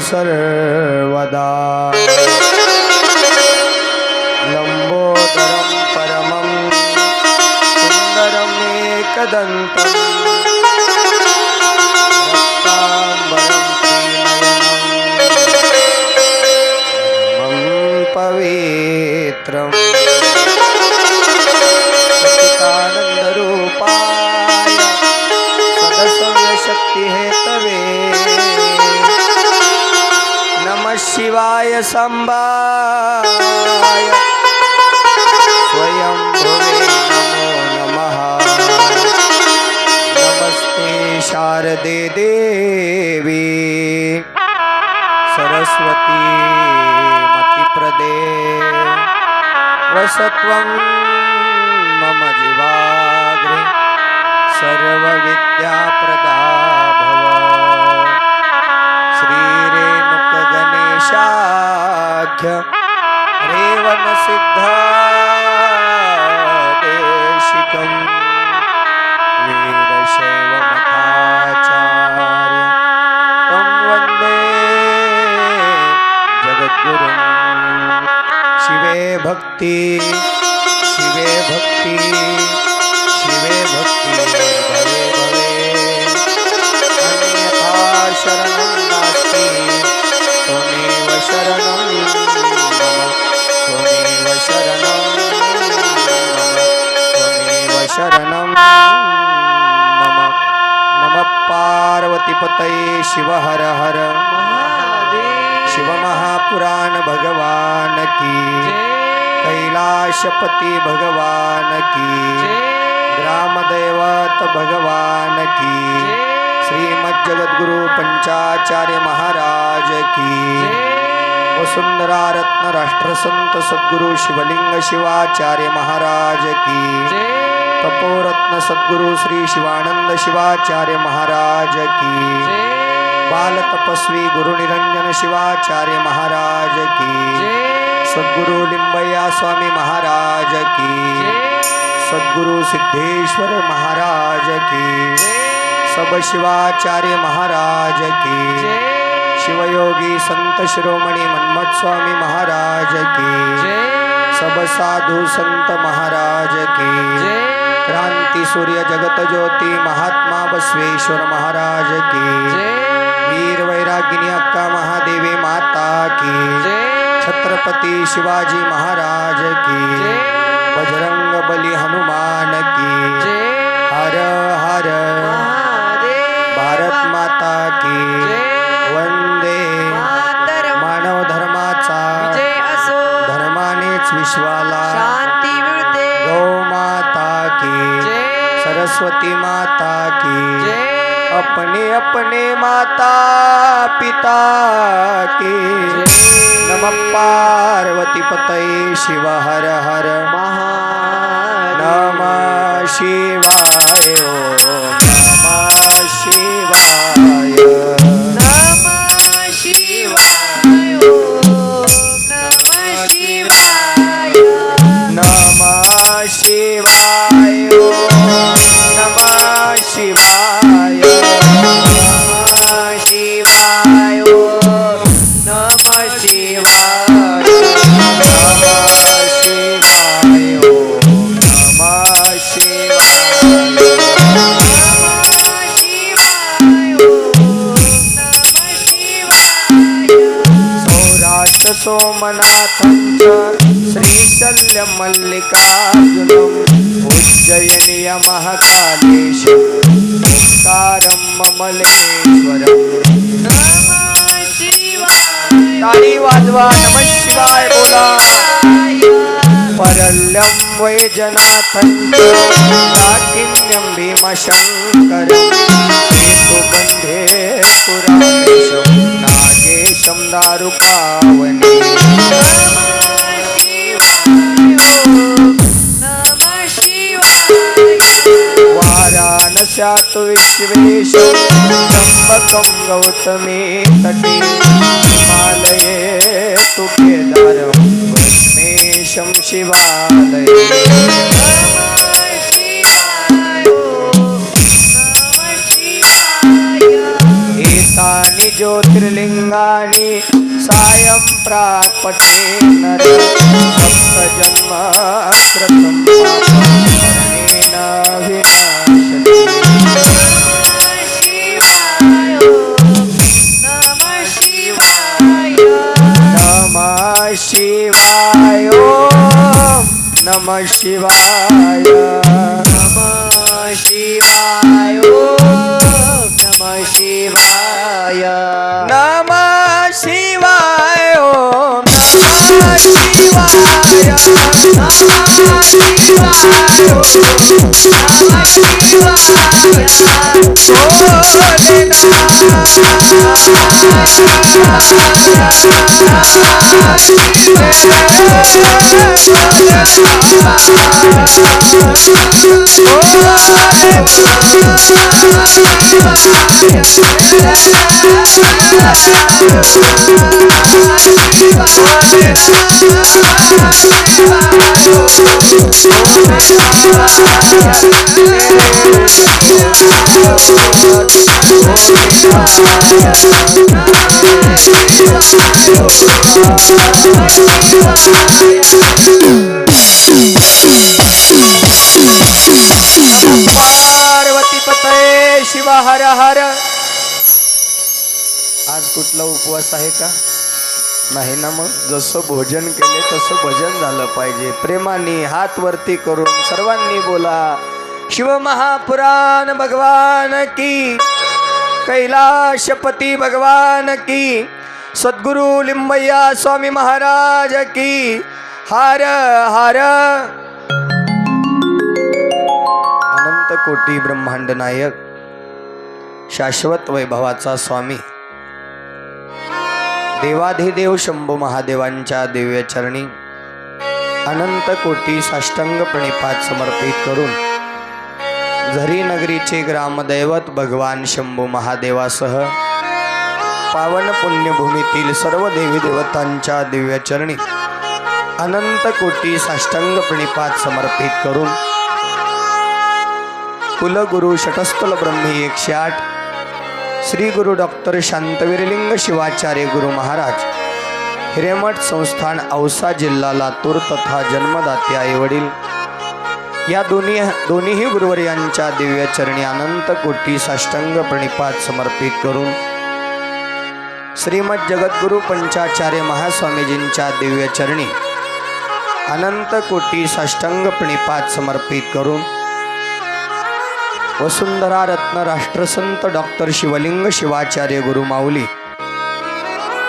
सर्वदा लंबोदरं परमं सुंदरं एकदन्तं रक्तांबरं त्रिनयनं पवित्रं सच्चिदानन्दरूपाय सदसंगशक्तिहेतवे नमः शिवाय संबाय स्वयं भुवे नमो नमः नमस्ते शारदे देवी सरस्वती मतिप्रदे वसत्वं मम जीवाग्रे सर्वविद्याप्रदा भव श्रीरेणुकगणेशाख्य रेवणसिद्धादेशिकं वीरशैवमताचार्य तं वन्दे जगद्गुरुं शिवे भक्ति शिवे भक्ति शिवे भक्ति भवे भवे अन्यथा शरणं नास्ति त्वमेव शरणं मम त्वमेव शरणं त्वमेव शरणं मम नमः पार्वतीपतये शिव हर हर शिव महापुराण भगवान की कैलाशपति भगवान की ग्रामदैवत भगवान की श्रीमद् जगद्गुरु पंचाचार्य महाराज की वसुंधरा रत्न राष्ट्रसंत सद्गुरु शिवलिंग शिवाचार्य महाराज की तपोरत्न सद्गुरु श्री शिवानंद शिवाचार्य महाराज की बाल तपस्वी गुरु निरंजन शिवाचार्य महाराज की सद्गुरु लिंबैया स्वामी महाराज की सद्गुरु सिद्धेश्वर महाराज की सब शिवाचार्य महाराज की शिवयोगी संत शिरोमणि मन्मथ स्वामी महाराज की सब साधु संत महाराज की क्रांति सूर्य जगत ज्योति महात्मा बसवेश्वर महाराज की वीर वैरागिनी अक्का महादेवी माता की छत्रपति शिवाजी महाराज की बजरंग बली हनुमान की हर हर भारत माता की वंदे मानव धर्माचा धर्मानेच विश्वाला शांती मिळते गौ माता की सरस्वती माता की अपने अपने माता पिता की नमः पार्वती पतये शिव हर हर नमः शिवाय ओम नमः शिवाय नमः शिवाय ओम नमः शिवाय नमः शिवाय ओम नमः शिवाय नमः शिवाय ओम नमः शिवाय नमः शिवाय ओम नमः शिवाय सौराष्ट्र सोमनाथं श्रीशल्य मल्लिकार्जुनं उज्जयिनी महाकालेशं ओंकारं ममलेश्वरम् ताली वाजवा नमः शिवाय बोला परल्यं वैजनाथं काठिन्यं भीमशङ्करं हेतुबन्धे पुराणेशं नागेशं दारुकावने वाराणस्यात् विश्वेशं त्र्यम्बकं गौतमी तटे हिमालये तु केदारं वृष्णेशं शिवालये ज्योतिर्लिंगानि सायं प्राक् पठे नर सप्तजन्म कृतं पापेन विनाशति नमः शिवाय नमः शिवाय नमः शिवाय नमः शिवाय नमः शिवाय नमः शिवाय नमः पार्वती पतये शिव हर हर. आज कुठला उपवास आहे का? नाही ना. मग जसं भोजन केले तसं भजन झालं पाहिजे. प्रेमाने हात वरती करून सर्वांनी बोला शिव महापुराण भगवान की, कैलाशपती भगवान की, सद्गुरु लिंबैया स्वामी महाराज की. हर हर. अनंत कोटी ब्रह्मांड नायक शाश्वत वैभवाचा स्वामी देवाधिदेव शंभू महादेवांच्या दिव्य चरणी अनंत कोटी साष्टांग प्रणिपात समर्पित करून झरी नगरीचे ग्रामदैवत भगवान शंभू महादेवासह पावन पुण्यभूमीतील सर्व देवी देवतांच्या दिव्य चरणी अनंत कोटी साष्टांग प्रणिपात समर्पित करून कुलगुरु शतस्थल ब्रह्मी 108 श्री गुरु डॉक्टर शांतवीरलिंग शिवाचार्य गुरु महाराज हिरेमठ संस्थान औसा जिल्हा लातूर तथा जन्मदाते आईवडील या दोन्ही गुरुवर्यांच्या दिव्य चरणी अनंत कोटी साष्टांग प्रणिपात समर्पित करून श्रीमद जगद्गुरु पंचाचार्य महास्वामीजींच्या दिव्य चरणी अनंत कोटी साष्टांग प्रणिपात समर्पित करून वसुंधरा रत्न राष्ट्रसंत डॉक्टर शिवलिंग शिवाचार्य गुरु माऊली,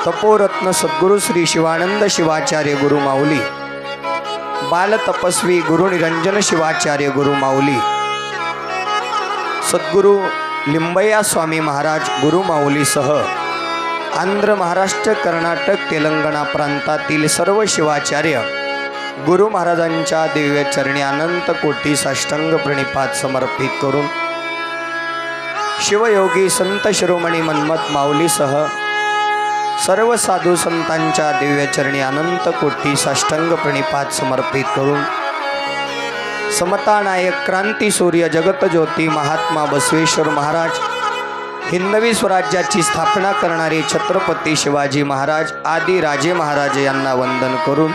तपोरत्न सद्गुरु श्री शिवानंद शिवाचार्य गुरु माऊली, बाल तपस्वी गुरु निरंजन शिवाचार्य गुरु माऊली, सद्गुरु लिंबैया स्वामी महाराज गुरु माऊलीसह आंध्र, महाराष्ट्र, कर्नाटक, तेलंगणा प्रांतातील सर्व शिवाचार्य गुरु महाराजांच्या दिव्य चरणी अनंत कोटी साष्टांग प्रणिपात समर्पित करून शिवयोगी संत शिरोमणी मन्मथ माऊलीसह सर्व साधू संतांच्या दिव्य चरणी अनंत कोटी साष्टांग प्रणिपात समर्पित करून समता नायक क्रांती सूर्य जगत ज्योती महात्मा बसवेश्वर महाराज हिंदवी स्वराज्याची स्थापना करणारे छत्रपती शिवाजी महाराज आदी राजे महाराज यांना वंदन करून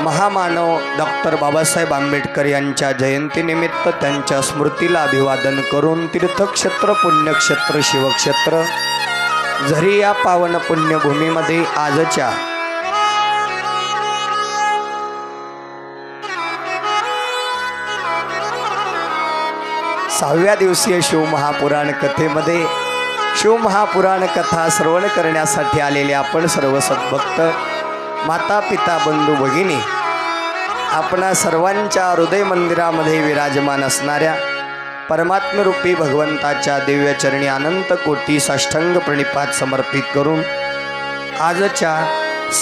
महामानव डॉक्टर बाबासाहेब आंबेडकर यांच्या जयंतीनिमित्त त्यांच्या स्मृतीला अभिवादन करून तीर्थक्षेत्र पुण्यक्षेत्र शिवक्षेत्र झरी या पावन पुण्यभूमीमध्ये आजच्या सहाव्या दिवसीय शिवमहापुराण कथेमध्ये शिवमहापुराण कथा श्रवण करण्यासाठी आलेले आपण सर्व सद्भक्त माता पिता बंधू भगिनी आपणा सर्वांच्या हृदय मंदिरामध्ये विराजमान असणाऱ्या परमात्मरूपी भगवंताच्या दिव्य चरणी अनंत कोटी साष्टांग प्रणिपात समर्पित करून आजच्या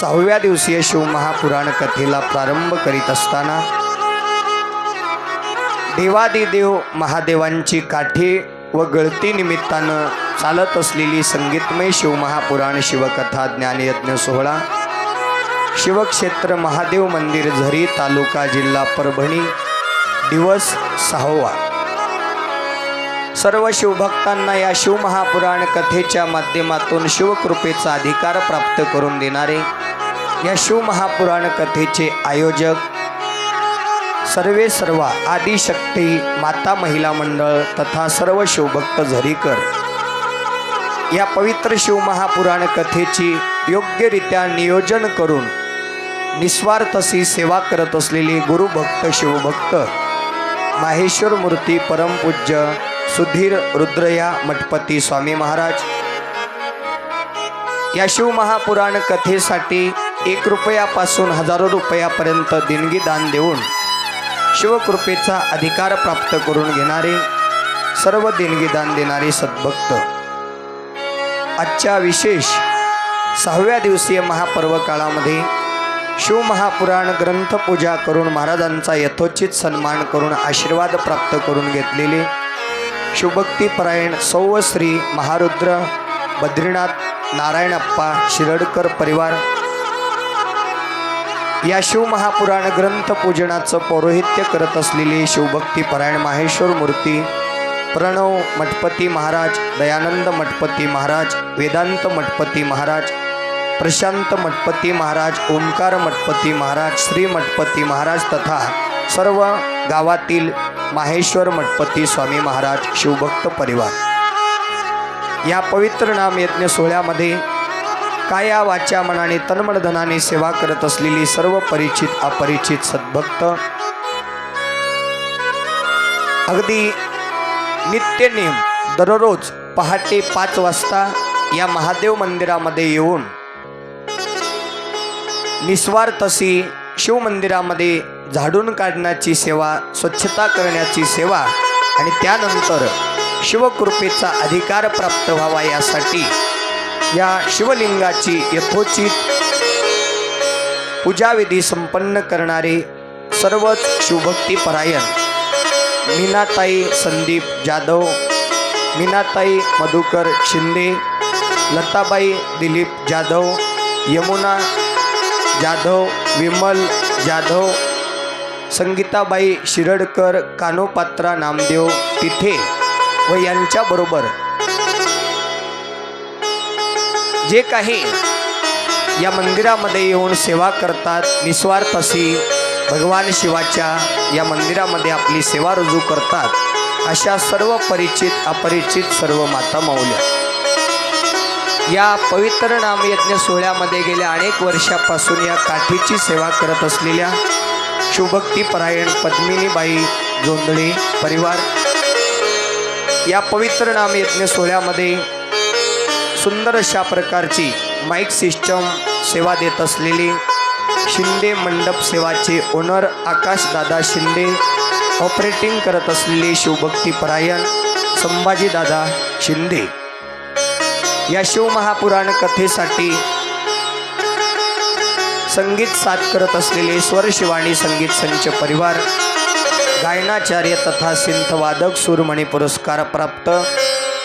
सहाव्या दिवसीय शिवमहापुराण कथेला प्रारंभ करीत असताना देवादिदेव महादेवांची काठी व गळती निमित्तानं चालत असलेली संगीतमय शिवमहापुराण शिवकथा ज्ञानयज्ञ सोहळा शिवक्षेत्र महादेव मंदिर झरी तालुका जिल्हा परभणी दिवस 6वा सर्व शिवभक्तांना या शिवमहापुराण कथेच्या माध्यमातून शिवकृपेचा अधिकार प्राप्त करून देणारे या शिवमहापुराण कथेचे आयोजक सर्वे सर्वा आदिशक्ती माता महिला मंडळ तथा सर्व शिवभक्त झरीकर या पवित्र शिवमहापुराण कथेची योग्यरित्या नियोजन करून निस्वार्थसी सेवा करत असलेले गुरुभक्त शिवभक्त माहेश्वर मूर्ती परमपूज्य सुधीर रुद्रया मठपती स्वामी महाराज या शिवमहापुराण कथेसाठी 1 रुपयापासून हजारो रुपयापर्यंत देणगी दान देऊन शिवकृपेचा अधिकार प्राप्त करून घेणारे सर्व देणगी दान देणारे सद्भक्त आजच्या विशेष 6व्या दिवसीय महापर्व काळामध्ये शिवमहापुराण ग्रंथपूजा करून महाराजांचा यथोचित सन्मान करून आशीर्वाद प्राप्त करून घेतलेले शिवभक्तीपरायण सौ श्री महारुद्र बद्रीनाथ नारायणप्पा शिरडकर परिवार या शिवमहापुराण ग्रंथपूजनाचं पौरोहित्य करत असलेले शिवभक्तीपरायण माहेश्वर मूर्ती प्रणव मठपती महाराज दयानंद मठपती महाराज वेदांत मठपती महाराज प्रशांत मठपती महाराज ओंकार मठपती महाराज श्री मठपती महाराज तथा सर्व गावातील माहेश्वर मठपती स्वामी महाराज शिवभक्त परिवार या पवित्र नाम यज्ञ सोहळ्यामध्ये काया वाचा मनाने तन्मन धनाने सेवा करत असलेली सर्व परिचित अपरिचित सद्भक्त अगदी नित्य नेम दररोज पहाटे 5 वाजता या महादेव मंदिरामध्ये येऊन निस्वार्थसी शिव मंदिरामध्ये झाडून काढण्याची सेवा स्वच्छता करण्याची सेवा आणि त्यानंतर शिवकृपेचा अधिकार प्राप्त व्हावा यासाठी या शिवलिंगाची यथोचित पूजाविधी संपन्न करणारे सर्वच शिवभक्तीपरायण मीनाताई संदीप जाधव मीनाताई मधुकर शिंदे लताबाई दिलीप जाधव यमुना जाधव विमल जाधव संगीताबाई शिरडकर कानोपात्रा नामदेव तिथे व यांच्याबरोबर जे काही या मंदिरामध्ये येऊन सेवा करतात निस्वार्थसी भगवान शिवाच्या या मंदिरामध्ये आपली सेवा रुजू करतात अशा सर्व परिचित अपरिचित सर्व माता माऊल्या या पवित्र नामयज्ञ सोहळ्यामध्ये गेल्या अनेक वर्षापासून या काठीची सेवा करत असलेल्या शिवभक्तीपरायण पद्मिनीबाई जोंधळे परिवार या पवित्र नामयज्ञ सोहळ्यामध्ये सुंदर अशा प्रकारची माईक सिस्टम सेवा देत असलेली शिंदे मंडप सेवाचे ओनर आकाशदादा शिंदे ऑपरेटिंग करत असलेले शिवभक्तीपरायण संभाजीदादा शिंदे या शिवमहापुराण कथेसाठी संगीत साथ करत असलेले स्वर शिवाणी संगीत संच परिवार गायनाचार्य तथा सिंथवादक सूरमणी पुरस्कार प्राप्त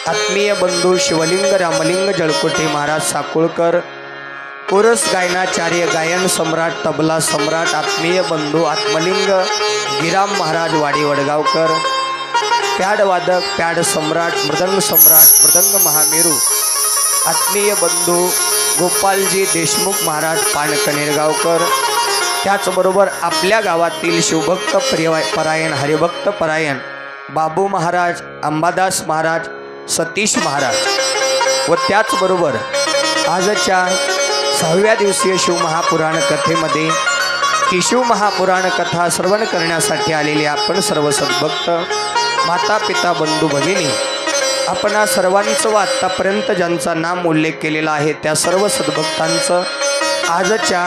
आत्मीय बंधू शिवलिंग रामलिंग जळकोटे महाराज साकुळकर कोरस गायनाचार्य गायन सम्राट तबला सम्राट आत्मीय बंधू आत्मलिंग गिराम महाराज वाडी वडगावकर प्याडवादक प्याड सम्राट मृदंग महामेरू आत्मीय बंधू गोपालजी देशमुख महाराज पाणकनेरगावकर त्याचबरोबर आपल्या गावातील शिवभक्त परायण हरिभक्त परायण बाबू महाराज अंबादास महाराज सतीश महाराज व त्याचबरोबर आजच्या 6व्या दिवसीय शिवमहापुराण कथेमध्ये ही शिवमहापुराण कथा श्रवण करण्यासाठी आलेले आपण सर्व सद्भक्त माता पिता बंधू भगिनी आपणा सर्वांचं व आत्तापर्यंत ज्यांचा नाम उल्लेख केलेला आहे त्या सर्व सद्भक्तांचं आजच्या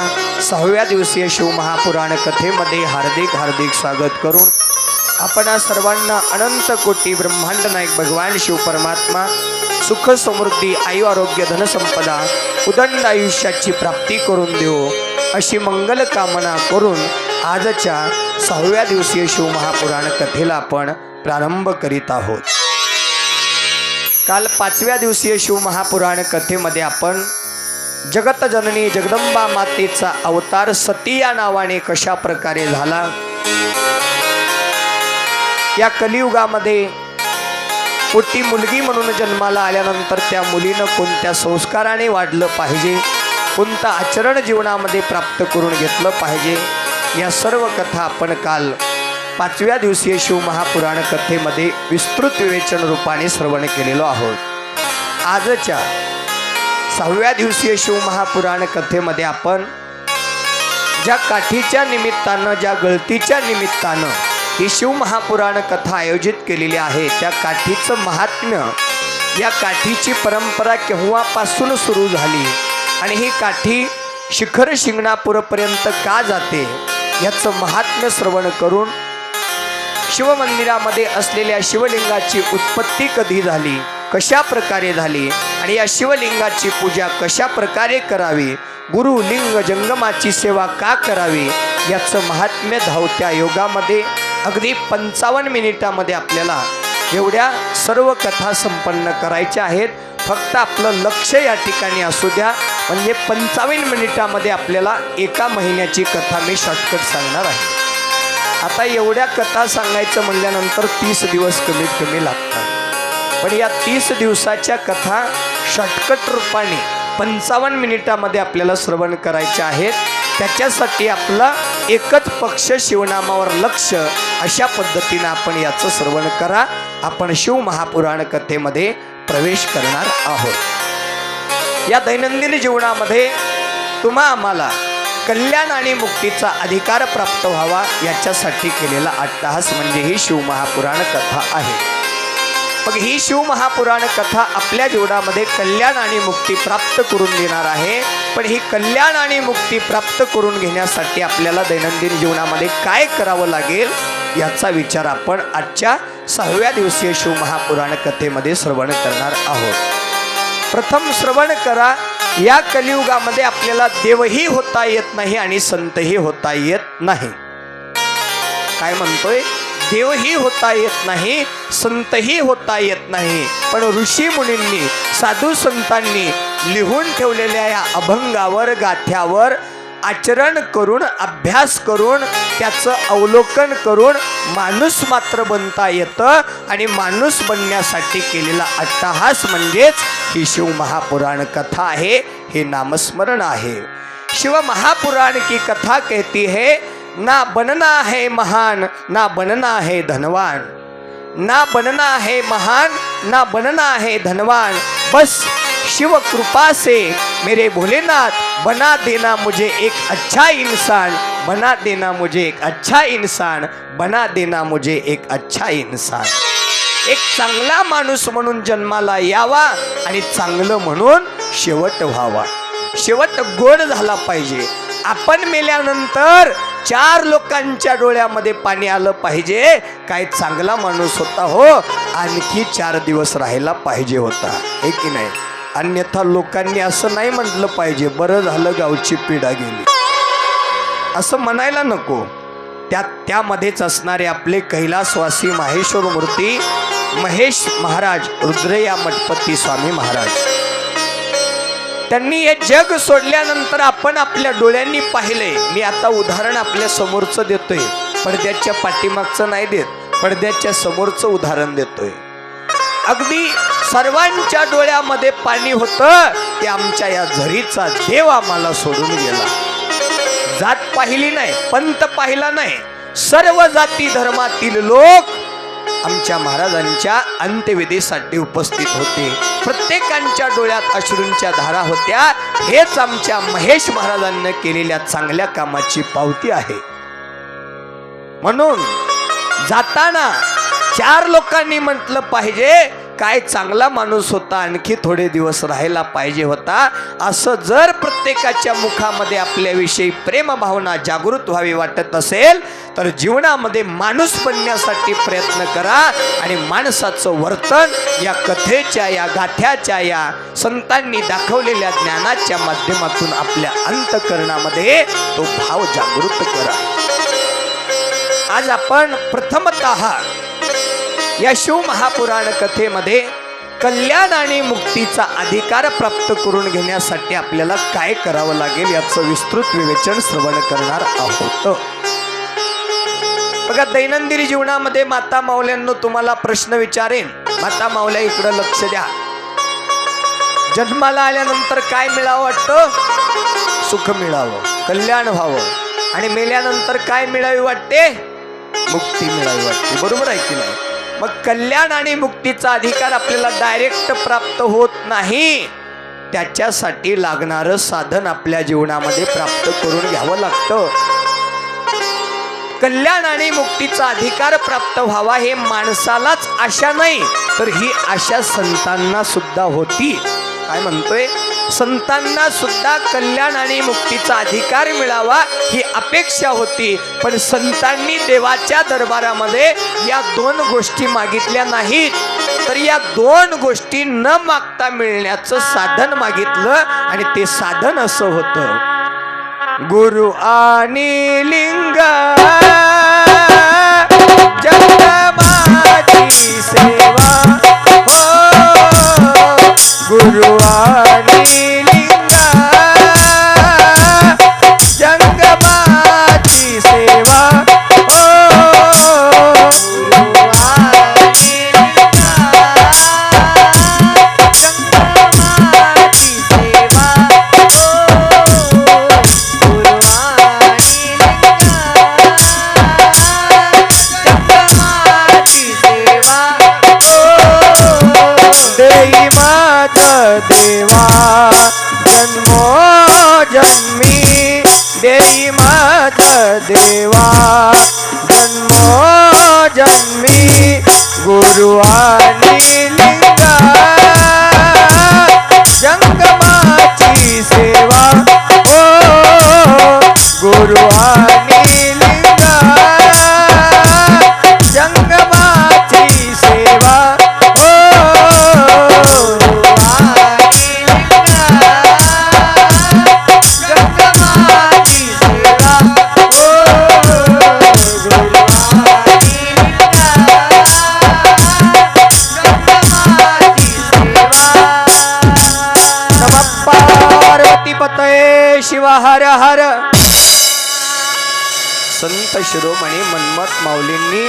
6व्या दिवसीय शिवमहापुराण कथेमध्ये हार्दिक हार्दिक स्वागत करून आपणा सर्वांना अनंत कोटी ब्रह्मांड नायक भगवान शिव परमात्मा सुख समृद्धी आयु आरोग्य धनसंपदा उदंड आयुष्याची प्राप्ती करून देऊ अशी मंगल कामना करून आजच्या 6व्या दिवसीय शिवमहापुराण कथेला आपण प्रारंभ करीत आहोत। काल 5व्या दिवसीय शिवमहापुराण कथेमध्ये आपण जगतजननी जगदंबा मातेचा अवतार सती या नावाने कशा प्रकारे झाला, या कलियुगामध्ये पोटी मुलगी म्हणून जन्माला आल्यानंतर त्या मुलीनं कोणत्या संस्काराने वाढलं पाहिजे, कोणतं आचरण जीवनामध्ये प्राप्त करून घेतलं पाहिजे, या सर्व कथा आपण काल 5व्या दिवसीय शिवमहापुराण कथेमध्ये विस्तृत विवेचन रूपाने श्रवण केलेलो आहोत। आजच्या 6व्या दिवसीय शिवमहापुराण कथेमध्ये आपण ज्या काठीच्या निमित्तानं, ज्या गळतीच्या निमित्तानं ही शिवमहापुराण कथा आयोजित केलेली आहे, त्या काठीचं महात्म्य, या काठीची परंपरा केव्हापासून सुरू झाली आणि ही काठी शिखर शिंगणापूरपर्यंत का जाते, याचं महात्म्य श्रवण करून शिवमंदिरामध्ये असलेल्या शिवलिंगाची उत्पत्ती कधी झाली, कशा प्रकारे झाली आणि या शिवलिंगाची पूजा कशा प्रकारे करावी, गुरु लिंग जंगमाची सेवा का करावी, याचं महात्म्य धावत्या योगामध्ये अगदी 55 मिनिटामध्ये आपल्याला एवढ्या सर्व कथा संपन्न करायच्या आहेत। फक्त आपलं लक्ष या ठिकाणी असू द्या, म्हणजे 55 मिनिटामध्ये आपल्याला एका महिन्याची कथा मी शॉर्टकट सांगणार आहे। आता एवढ्या कथा सांगायचं म्हणल्यानंतर 30 दिवस कमीत कमी लागतात, पण या 30 दिवसाच्या कथा शॉर्टकट रूपाने 55 मिनिटामध्ये आपल्याला श्रवण करायचे आहेत। त्याच्यासाठी आपला एकच पक्ष शिवनामावर लक्ष, अशा पद्धतीनं आपण याचं श्रवण करा। आपण शिवमहापुराण कथेमध्ये प्रवेश करणार आहोत। या दैनंदिन जीवनामध्ये तुम्हा आम्हाला कल्याण आणि मुक्तीचा अधिकार प्राप्त व्हावा, याच्यासाठी केलेला अट्टहास म्हणजे ही शिवमहापुराण कथा आहे। मग ही शिवमहापुराण कथा आपल्या जीवनामध्ये कल्याण आणि मुक्ती प्राप्त करून देणार आहे। पण ही कल्याण आणि मुक्ती प्राप्त करून घेण्यासाठी आपल्याला दैनंदिन जीवनामध्ये काय करावं लागेल, याचा विचार आपण आजच्या 6व्या दिवसीय शिवमहापुराण कथेमध्ये श्रवण करणार आहोत। प्रथम श्रवण करा, या कलियुगामध्ये आपल्याला देवही होता येत नाही आणि संतही होता येत नाही। काय म्हणतोय? देवही होता येत नाही, संतही होता येत नाही, पण ऋषी मुनींनी, साधू संतांनी लिहून ठेवलेल्या या अभंगावर, गाथ्यावर आचरण करून, अभ्यास करून, त्याचं अवलोकन करून माणूस मात्र बनता येतं आणि माणूस बनण्यासाठी केलेला अट्टहास म्हणजेच ही शिवमहापुराण कथा आहे, हे नामस्मरण आहे। शिवमहापुराण की कथा कहती है, ना बनना है महान, ना बनना है धनवान, ना बनना है महान, ना बनना है धनवान, बस शिव कृपा से मेरे भोलेनाथ बना देना मुझे एक अच्छा इंसान, बना देना मुझे एक अच्छा इंसान, बना देना मुझे एक अच्छा इंसान। एक चांगला माणूस म्हणून जन्माला यावा आणि चांगलं म्हणून शेवट व्हावा, शेवट गोड झाला पाहिजे। आपण मेल्यानंतर 4 लोकांच्या डोळ्यामध्ये पाणी आलं पाहिजे, काय चांगला माणूस होता हो, आणखी 4 दिवस राहायला पाहिजे होता, हे की नाही? अन्यथा लोकांनी असं नाही म्हटलं पाहिजे, बरं झालं गावची पिढा गेली, असं म्हणायला नको। त्यामध्येच असणारे आपले कैलासवासी माहेश्वर मूर्ती महेश महाराज, रुद्रया मठपती स्वामी महाराज, त्यांनी हे जग सोडल्यानंतर आपण आपल्या डोळ्यांनी पाहिले। मी आता उदाहरण आपल्या समोरचं देतोय, पडद्याच्या पाठीमागचं नाही देत, पडद्याच्या समोरचं उदाहरण देतोय। अगदी सर्वांच्या डोळ्यामध्ये पाणी होतं, ते आमच्या या झरीचा देव आम्हाला सोडून गेला। जात पाहिली नाही, पंत पाहिला नाही, सर्व जाती धर्मातील लोक आमच्या महाराजांच्या अंत्यविधीसाठी उपस्थित होते। प्रत्येकांच्या डोळ्यात अश्रूंच्या धारा होत्या। हेच आमच्या महेश महाराजांनी केलेल्या चांगल्या कामाची पावती आहे। म्हणून जाताना 4 लोकांनी म्हटलं पाहिजे, काय चांगला माणूस होता, आणखी थोडे दिवस राहायला पाहिजे होता। असं जर प्रत्येकाच्या मुखामध्ये आपल्याविषयी प्रेम भावना जागृत व्हावी वाटत असेल तर जीवनामध्ये माणूस बनण्यासाठी प्रयत्न करा आणि माणसाचं वर्तन या कथेच्या, या गाथ्याच्या, या संतांनी दाखवलेल्या ज्ञानाच्या माध्यमातून आपल्या अंतःकरणामध्ये तो भाव जागृत करा। आज आपण प्रथमतः या शिवमहापुराण कथेमध्ये कल्याण आणि मुक्तीचा अधिकार प्राप्त करून घेण्यासाठी आपल्याला काय करावं लागेल, याचं विस्तृत विवेचन श्रवण करणार आहोत। बघा दैनंदिन जीवनामध्ये माता माऊल्यांनो तुम्हाला प्रश्न विचारेन. माता माऊल्या इकडं लक्ष द्या. जन्माला आल्यानंतर काय मिळावं वाटतं? सुख मिळावं, कल्याण व्हावं. आणि मेल्यानंतर काय मिळावी वाटते? मुक्ती मिळावी वाटते. बरोबर आहे की नाही? मग कल्याण आणि मुक्तीचा अधिकार आपल्याला डायरेक्ट प्राप्त होत नाही. त्याच्यासाठी लागणारं साधन आपल्या जीवनामध्ये प्राप्त करून घ्यावं लागतं. कल्याण आणि मुक्तीचा अधिकार प्राप्त व्हावा हे माणसालाच आशा नाही, तर ही आशा संतांना सुद्धा होती. काय म्हणतोय? संतांना सुद्धा कल्याण आणि मुक्तीचा अधिकार मिळावा ही अपेक्षा होती. पण संतांनी देवाच्या दरबारामध्ये या दोन गोष्टी मागितल्या नाहीत, तर या दोन गोष्टी न मागता मिळण्याचं साधन मागितलं. आणि ते साधन असं होतं, गुरु आणि लिंग जगमाची सेवा. हो गुरु आणि लिंग जगमाची सेवा. देवा जन्मो जन्मी देई मात देवा जन्मो जन्मी गुरु आणि लिंग जंगमाची सेवा. हो गुरु आणि लिंग जंगमाची सेवा. शिव हर हर. संत शिरोमणी मन्मथ माऊलींनी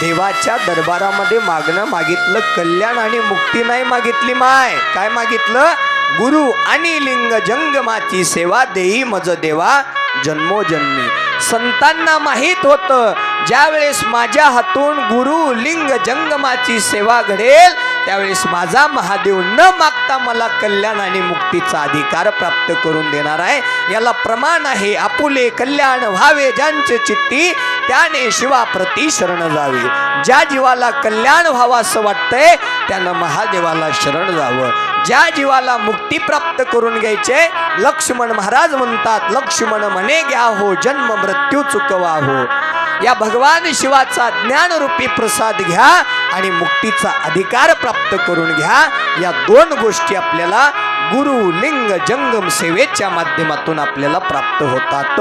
देवाच्या दरबारामध्ये मागितलं कल्याण आणि मुक्ती नाही मागितली. काय मागितलं? गुरु आणि लिंग जंगमाची सेवा देई मज देवा जन्मोजन्मी. संतांना माहित होतं ज्यावेळेस माझ्या हातून गुरु लिंग जंगमाची सेवा घडेल त्यावेळेस माझा महादेव न मागता मला कल्याण आणि मुक्तीचा अधिकार प्राप्त करून देणार आहे. याला प्रमाण आहे, आपुले कल्याण व्हावे ज्यांचे चित्ती त्याने शिवाप्रती शरण जावे. ज्या जीवाला कल्याण व्हावं असं वाटतंय त्यानं महादेवाला शरण जावं. ज्या जीवाला मुक्ती प्राप्त करून घ्यायचे, लक्ष्मण महाराज म्हणतात, लक्ष्मण म्हणे घ्या हो जन्म मृत्यू चुकवा हो. या भगवान शिवाचा ज्ञानरूपी प्रसाद घ्या आणि मुक्तीचा अधिकार प्राप्त करून घ्या. या दोन गोष्टी आपल्याला गुरु लिंग जंगम सेवेच्या माध्यमातून आपल्याला प्राप्त होतात.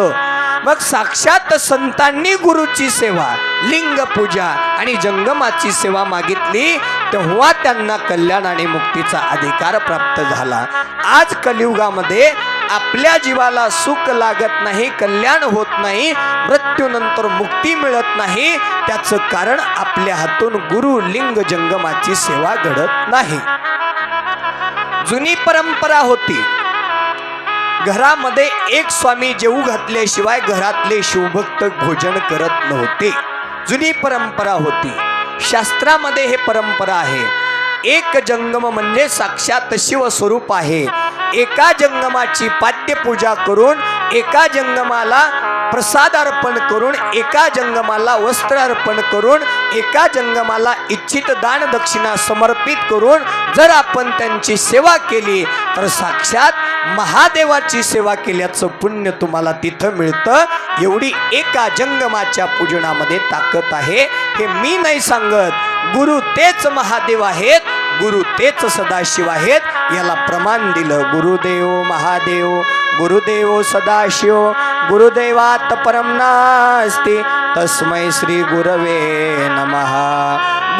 मग साक्षात संतांनी गुरुची सेवा, लिंग पूजा आणि जंगमाची सेवा मागितली तेव्हा त्यांना कल्याण आणि मुक्तीचा अधिकार प्राप्त झाला. आज कलियुगामध्ये आपल्या जीवाला सुख लागत नाही, कल्याण होत नाही, मृत्यूनंतर मुक्ती मिळत नाही. त्याचं कारण आपल्या हातून गुरु लिंग जंगमाची सेवा घडत नाही. जुनी परंपरा होती, घरामध्ये एक स्वामी जेवू घातल्याशिवाय घरातले शिवभक्त भोजन करत नव्हते. जुनी परंपरा होती. शास्त्रामध्ये हे परंपरा आहे. एक जंगम म्हणजे साक्षात शिवस्वरूप आहे. एका जंगमाची पाद्यपूजा करून, एका जंगमाला प्रसाद अर्पण करून, एका जंगमाला वस्त्र अर्पण करून, एका जंगमाला इच्छित दान दक्षिणा समर्पित करून जर आपण त्यांची सेवा केली तर साक्षात महादेवाची सेवा केल्याचं पुण्य तुम्हाला तिथं मिळतं. एवढी एका जंगमाच्या पूजनामध्ये ताकद आहे. हे मी नाही सांगत, गुरु तेच महादेव आहेत, गुरु तेच सदाशिव आहेत. याला प्रमाण दिलं गुरुदेव महादेव, गुरुदेव सदाशिव, गुरुदेवात परम नास्ति तस्मै श्री गुरवे नमः.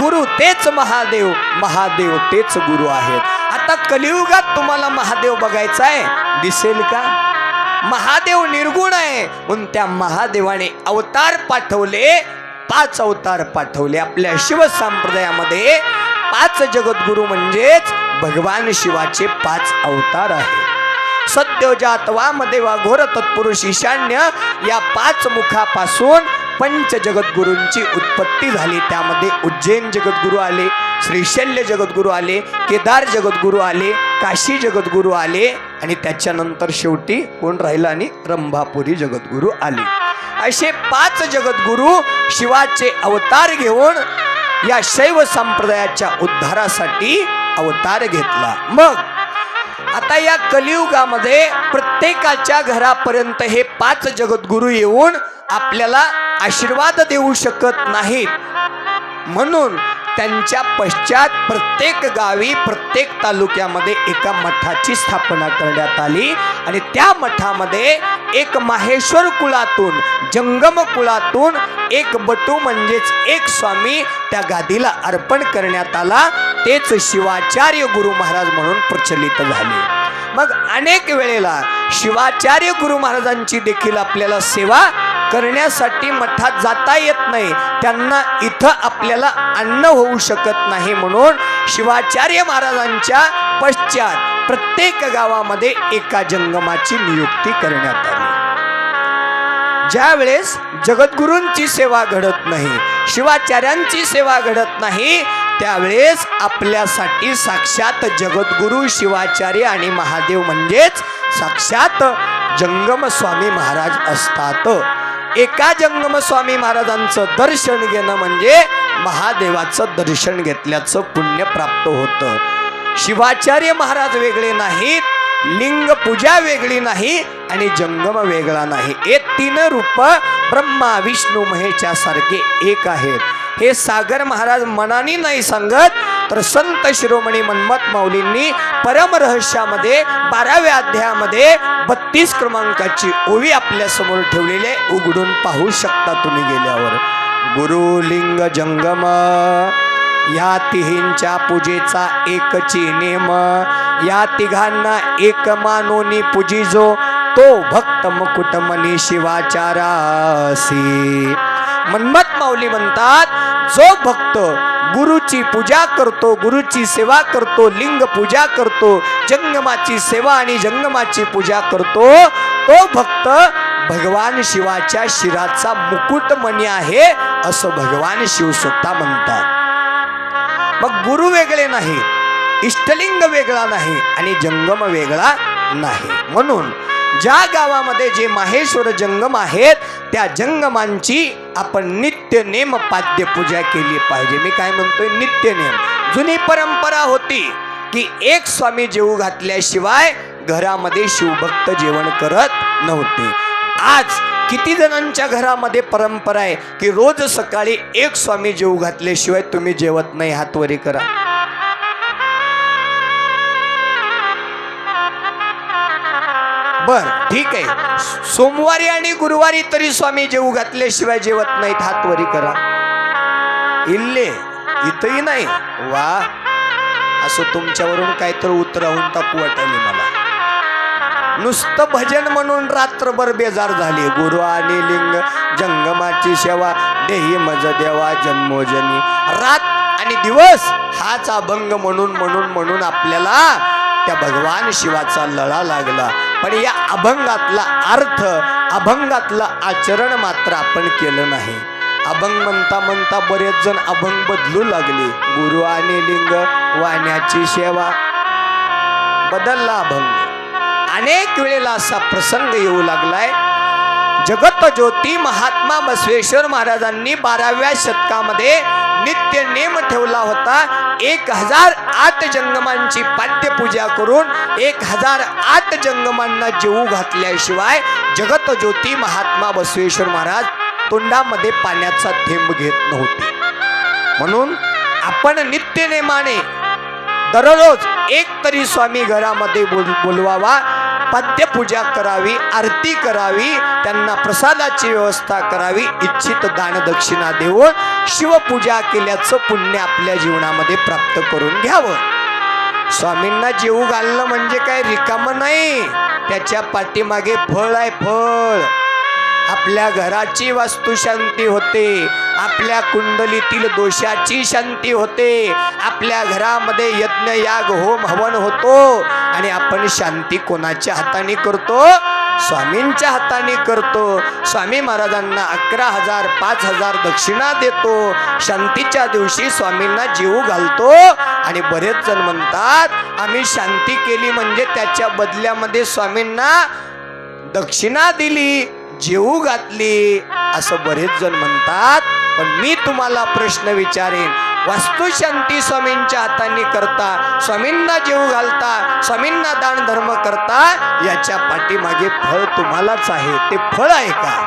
गुरु तेच महादेव, महादेव तेच गुरु आहेत. आता कलियुगात तुम्हाला महादेव बघायचा आहे, दिसेल का? महादेव निर्गुण आहे, म्हणून त्या महादेवाने अवतार पाठवले 5 अवतार पाठवले. आपल्या शिवसंप्रदायामध्ये 5 जगद्गुरु म्हणजेच भगवान शिवाचे 5 अवतार आहेत. सत्यजात वामदेवा घोर तत्पुरुष ईशान्य या 5 मुखापासून पंच जगद्गुरूंची उत्पत्ती झाली. त्यामध्ये उज्जैन जगद्गुरु आले, श्रीशैल्य जगद्गुरु आले, केदार जगद्गुरु आले, काशी जगद्गुरु आले आणि त्याच्यानंतर शेवटी कोण राहिला आणि रंभापुरी जगद्गुरु आले. असे 5 जगद्गुरु शिवाचे अवतार घेऊन या शैव संप्रदायाच्या उद्धारासाठी अवतार घेतला. मग आता या कलियुगामध्ये प्रत्येकाच्या घरापर्यंत हे 5 जगद्गुरु येऊन आपल्याला आशीर्वाद देऊ शकत नाहीत. म्हणून त्यांच्या पश्चात प्रत्येक गावी प्रत्येक तालुक्यामध्ये एका मठाची स्थापना करण्यात आली आणि त्या मठामध्ये एक माहेश्वर कुळातून जंगम कुळातून एक बटू म्हणजेच एक स्वामी त्या गादीला अर्पण करण्यात आला. तेच शिवाचार्य गुरु महाराज म्हणून प्रचलित झाले. मग अनेक वेळेला शिवाचार्य गुरु महाराजांची देखील आपल्याला सेवा करण्यासाठी मठात जाता येत नाही. त्यांना इथं आपल्याला अन्न होऊ शकत नाही. म्हणून शिवाचार्य महाराजांच्या पश्चात प्रत्येक गावामध्ये एका जंगमाची नियुक्ती करण्यात आली. ज्या वेळेस जगद्गुरूंची सेवा घडत नाही, शिवाचार्यांची सेवा घडत नाही, त्यावेळेस आपल्यासाठी साक्षात जगद्गुरु शिवाचार्य आणि महादेव म्हणजेच साक्षात जंगम स्वामी महाराज असतात. एका जंगम स्वामी महाराजांचं दर्शन घेणं म्हणजे महादेवाचं दर्शन घेतल्याचं पुण्य प्राप्त होतं. शिवाचार्य महाराज वेगळे नाहीत, लिंग पूजा वेगळी नाही आणि जंगम वेगळा नाही. हे 3 रूप ब्रह्मा विष्णू महेशच्या सारखे एक आहेत. हे सागर महाराज मनाने नाही सांगत, तर संत शिरोमणी मन्मथ माऊलींनी परमरहस्यामध्ये 12व्या अध्यायामध्ये 32 क्रमांकाची ओवी आपल्या समोर ठेवलेली आहे. उघडून पाहू शकता तुम्ही गेल्यावर. गुरु लिंग जंगम या तिहींच्या पूजेचा एकची नेम, या तिघांना एक मानोनी पूजिजो, तो भक्त मुकुट मनी शिवाचारासी. मन्मथ माऊली म्हणतात, जो भक्त गुरुची पूजा करतो, गुरुची सेवा करतो, लिंग पूजा करतो, जंगमाची सेवा आणि जंगमाची पूजा करतो, तो भक्त भगवान शिवाच्या शिराचा मुकुटमणी आहे असं भगवान शिव स्वतः म्हणतात. मग गुरु वेगळे नाही, इष्टलिंग वेगळा नाही आणि जंगम वेगळा नाही. म्हणून ज्या गावामध्ये जे माहेश्वर जंगम आहेत त्या जंगमांची आपण नित्य नेम पाद्य पूजा केली पाहिजे. मी काय म्हणतोय, नित्य नेम. जुनी परंपरा होती की एक स्वामी जेवू घातल्याशिवाय घरामध्ये शिवभक्त जेवण करत नव्हते. आज किती जणांच्या घरामध्ये परंपरा आहे की रोज सकाळी एक स्वामी जेवू घातल्याशिवाय तुम्ही जेवत नाही? हात वरी करा. बर ठीक आहे, सोमवारी आणि गुरुवारी तरी स्वामी जेवू घातल्याशिवाय जेवत नाहीत? हात वरी करा. इल्ले इथंही नाही. वा, असं तुमच्यावरून काहीतरी उतरावून टाकू वाटले मला. नुसतं भजन म्हणून रात्रभर बेजार झाली. गुरु आणि लिंग जंगमाची सेवा देही मज देवा जन्मोजनी. रात आणि दिवस हाच अभंग म्हणून म्हणून म्हणून आपल्याला त्या भगवान शिवाचा लळा लागला. पण या अभंगातला अर्थ, अभंगातलं आचरण मात्र आपण केलं नाही. अभंग म्हणता म्हणता बरेच जण अभंग बदलू लागले. गुरु आणि लिंग वाण्याची सेवा बदलला अभंग. अनेक वेळेला असा प्रसंग येऊ लागलाय. जगत ज्योती महात्मा बसवेश्वर महाराजांनी 12व्या शतकामध्ये नित्य नेम ठेवला होता. 1008 जंगमांची पाद्य पूजा करून 1008 जंगमांना जेवू घातल्याशिवाय जगत ज्योती महात्मा बसवेश्वर महाराज तोंडामध्ये पाण्याचा थेंब घेत नव्हते. म्हणून आपण नित्य नेमाने दररोज एक तरी स्वामी घरामध्ये बोलवावा, पद्यपूजा करावी, आरती करावी, त्यांना प्रसादाची व्यवस्था करावी, इच्छित दानदक्षिणा देऊन शिवपूजा केल्याचं पुण्य आपल्या जीवनामध्ये प्राप्त करून घ्यावं. स्वामींना जेवू घालणं म्हणजे काय रिकामं नाही, त्याच्या पाठीमागे फळ आहे, फळ. आपल्या घराची वास्तुशांती होते, आपल्या कुंडलीतील दोषाची शांती होते, आपल्या घरामध्ये यज्ञ याग होम हवन होतो आणि आपण शांती कोणाच्या हाताने करतो? स्वामींच्या हाताने करतो. स्वामी महाराजांना 11,000 5,000 दक्षिणा देतो. शांतीच्या दिवशी स्वामींना जीव घालतो. आणि बरेच जण म्हणतात आम्ही शांती केली म्हणजे त्याच्या बदल्यामध्ये स्वामींना दक्षिणा दिली, जीव घातली, असं बरेच जण म्हणतात. पण मी तुम्हाला प्रश्न विचारेन, वास्तुशांती स्वामींच्या हाताने करता, स्वामींना जीव घालता, स्वामींना दान धर्म करता, याच्या पाठीमागे फळ तुम्हालाच आहे. ते फळ आहे का?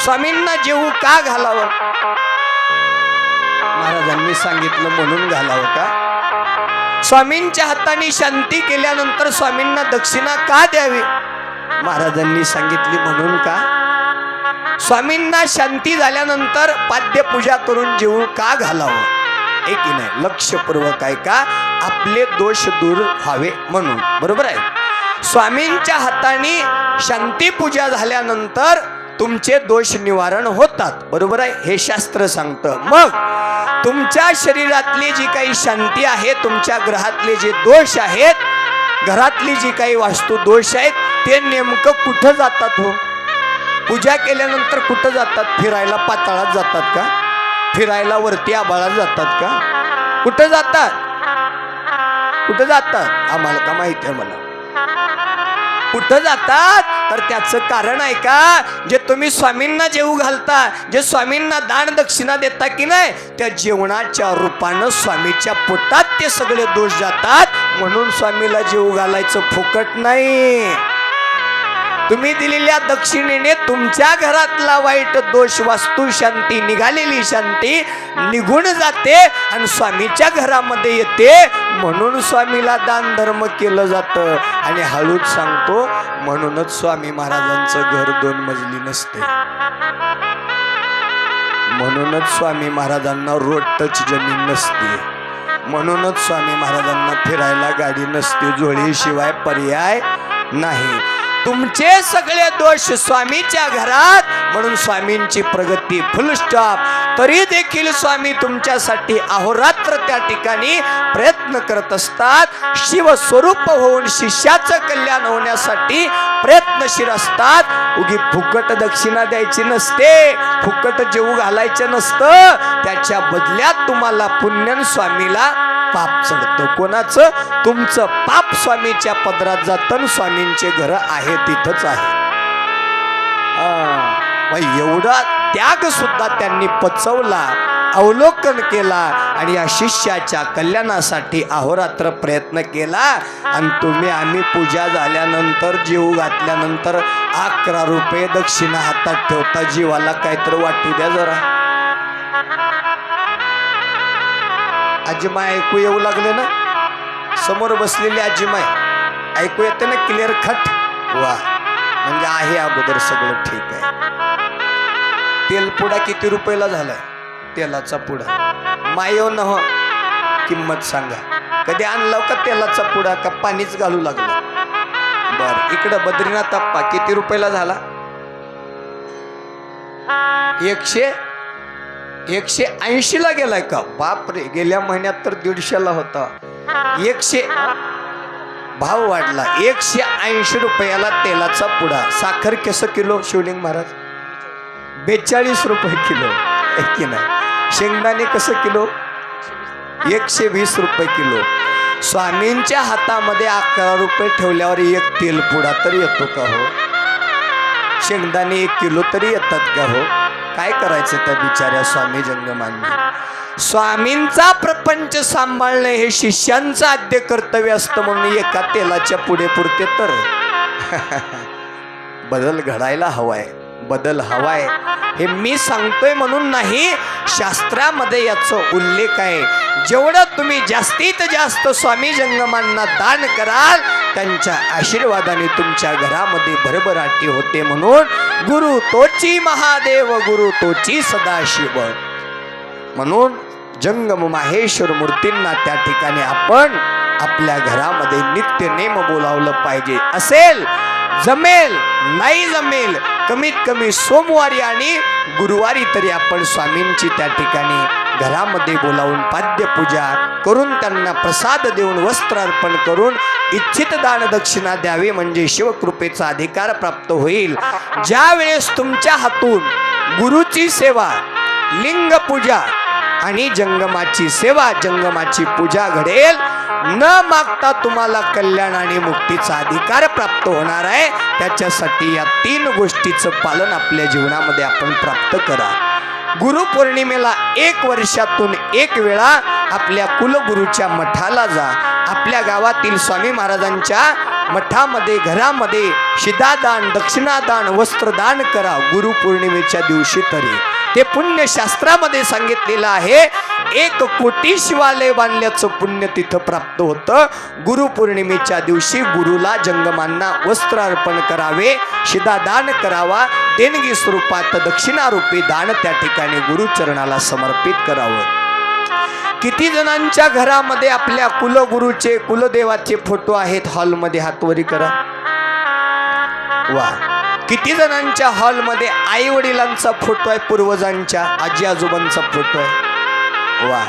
स्वामींना जीव का घालावं? महाराजांनी सांगितलं म्हणून घालावं का? स्वामींच्या हाताने शांती केल्यानंतर स्वामींना दक्षिणा का द्यावी? महाराजांनी सांगितली म्हणून का? स्वामींना शांती झाल्यानंतर पाद्यपूजा करून जीव का घालावं? एक की नाही, लक्षपूर्वक आहे का? आपले दोष दूर व्हावे म्हणून. बरोबर आहे. स्वामींच्या हाताने शांती पूजा झाल्यानंतर तुमचे दोष निवारण होतात. बरोबर आहे, हे शास्त्र सांगतं. मग तुमच्या शरीरातली जी काही शांती आहे, तुमच्या ग्रहातले जे दोष आहेत, घरातली जी काही वास्तू दोष आहेत, ते नेमकं कुठं जातात हो? पूजा केल्यानंतर कुठं जातात? फिरायला पाताळात जातात का? फिरायला वरती आबाळात जातात का? कुठं जातात? कुठं जातात? आम्हाला का माहिती आहे. मला कुठं जातात? तर त्याचं कारण आहे का? जे तुम्ही स्वामींना जेवू घालता, जे स्वामींना दान दक्षिणा देता की नाही, त्या जेवणाच्या रूपानं स्वामीच्या पोटात ते सगळे दोष जातात. म्हणून स्वामीला जेवू घालायचं फुकट नाही. तुम्ही दिलेल्या दक्षिणेने तुमच्या घरातला वाईट दोष, वास्तू शांती, निघालेली शांती निघून जाते आणि स्वामीच्या घरामध्ये येते. म्हणून स्वामीला दान धर्म केलं जातं. आणि हळूच सांगतो, म्हणूनच स्वामी महाराजांचं घर 2 मजली नसते. म्हणूनच स्वामी महाराजांना रोड टच जमीन नसते. म्हणूनच स्वामी महाराजांना फिरायला गाडी नसते. जोळीशिवाय पर्याय नाही. तुमचे सगळे दोष स्वामीच्या घरात, म्हणून स्वामींची प्रगती फुल स्टॉप. तरी देखील स्वामी तुमच्यासाठी अहोरात्र त्या ठिकाणी प्रयत्न करत असतात. शिवस्वरूप होऊन शिष्याचं कल्याण होण्यासाठी प्रयत्नशील असतात. उगी फुकट दक्षिणा द्यायची नसते, फुकट जेवू घालायचं नसतं. त्याच्या बदल्यात तुम्हाला पुण्यन स्वामीला पाप चढतं. कोणाचं? तुमचं पाप स्वामीच्या पदरात जातं. स्वामींचे घर आहे तिथंच आहे. मग एवढा त्याग सुद्धा त्यांनी पचवला, अवलोकन केला आणि या शिष्याच्या कल्याणासाठी अहोरात्र प्रयत्न केला. आणि तुम्ही आम्ही पूजा झाल्यानंतर जीव घातल्यानंतर 11 रुपये दक्षिणा हातात ठेवता. जीवाला काहीतरी वाटू द्या जरा. आजीमाय ऐकू येऊ लागले ना? समोर बसलेली आजीमाय ऐकू येते ना क्लिअर कट? वा, म्हणजे आहे अगोदर सगळं ठीक आहे. तेल पुडा किती रुपयाला झालाय? तेलाचा पुडा मायो न हो, किंमत सांगा. कधी आणला का तेलाचा पुडा? का पाणीच घालू लागलं? बर, इकडं बद्रीनाथ अप्पा किती रुपयाला झाला? 180 ला गेलाय का? बापरे, गेल्या महिन्यात तर 150ला होता. 100 भाव वाढला. 180 रुपयाला तेलाचा पुडा. साखर कसं किलो शिवलिंग महाराज? 42 रुपये किलो. की नाही? शेंगदाणे कसं किलो? 120 रुपये किलो. स्वामींच्या हातामध्ये 11 रुपये ठेवल्यावर एक तेल पुडा तरी येतो का हो? शेंगदाणे 1 किलो तरी येतात का हो? काय करायचं त्या बिचाऱ्या स्वामी जंगमांनी? स्वामींचा प्रपंच सांभाळणे हे शिष्यांचं आद्य कर्तव्य असतं. म्हणून एका तेलाच्या पुढे पुरते तर बदल घडायला हवाय. बदल हवाय हे मी सांगतोय म्हणून नाही, शास्त्रामध्ये याचा उल्लेख आहे. जेवढं तुम्ही जास्तीत जास्त स्वामी जंगमांना दान कराल, त्यांच्या आशीर्वादाने तुमच्या घरामध्ये भरभराटी होते. म्हणून गुरु तोची महादेव, गुरु तोची सदाशिव. म्हणून जंगम माहेश्वर मूर्तींना त्या ठिकाणी आपण आपल्या घरामध्ये नित्य नेम बोलावलं पाहिजे. असेल जमेल, नाही जमेल कमीत कमी सोमवारी आणि गुरुवारी तरी आपण स्वामींची त्या ठिकाणी घरामध्ये बोलावून पाद्यपूजा करून त्यांना प्रसाद देऊन वस्त्र अर्पण करून इच्छित दान दक्षिणा द्यावी, म्हणजे शिवकृपेचा अधिकार प्राप्त होईल. ज्या वेळेस तुमच्या हातून गुरुची सेवा, लिंग पूजा आणि जंगमाची सेवा, जंगमाची पूजा घडेल, न मागता तुम्हाला कल्याण आणि मुक्तीचा अधिकार प्राप्त होणार आहे. त्याच्यासाठी या 3 गोष्टीचं पालन आपल्या जीवनामध्ये आपण प्राप्त करा. गुरुपौर्णिमेला 1 वर्षातून 1 वेळा आपल्या कुलगुरूच्या मठाला जा. आपल्या गावातील स्वामी महाराजांच्या मठामध्ये, घरामध्ये शिदादान, दक्षिणादान, वस्त्रदान करा गुरुपौर्णिमेच्या दिवशी तरी. ते पुण्यशास्त्रामध्ये सांगितलेलं आहे. 1 कोटी शिवालय बांधल्याचं पुण्य तिथं प्राप्त होतं. गुरुपौर्णिमेच्या दिवशी गुरुला, जंगमांना वस्त्र अर्पण करावे, शिदादान करावा, देणगी स्वरूपात दक्षिणारूपी दान त्या ठिकाणी गुरुचरणाला समर्पित करावं. किती जणांच्या घरामध्ये आपल्या कुलगुरूचे, कुलदेवाचे फोटो आहेत? हॉलमध्ये हातवरी करा. वा. किती जणांच्या हॉलमध्ये आई वडिलांचा फोटो आहे, पूर्वजांच्या, आजी आजोबांचा फोटो आहे? वा.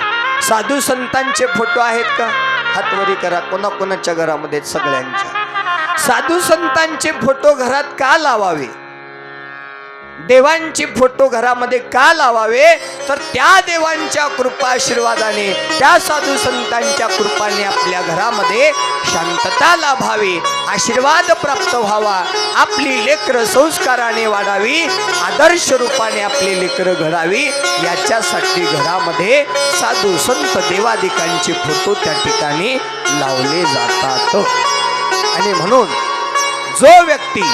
साधू संतांचे फोटो आहेत का? हातवरी करा. कोणाकोणाच्या घरामध्ये? सगळ्यांच्या. साधू संतांचे फोटो घरात का लावावे? देवांचे फोटो घरामध्ये का लावावे? तर त्या देवांच्या कृपा आशीर्वादाने, त्या साधू संतांच्या कृपाने आपल्या घरामध्ये शांतता लाभावी, आशीर्वाद प्राप्त व्हावा, आपली लेकरं संस्काराने वाढावी, आदर्श रूपाने आपली लेकरं घडावी, याच्यासाठी घरामध्ये साधू संत देवादिकांचे फोटो त्या ठिकाणी लावले जातात. आणि म्हणून जो व्यक्ती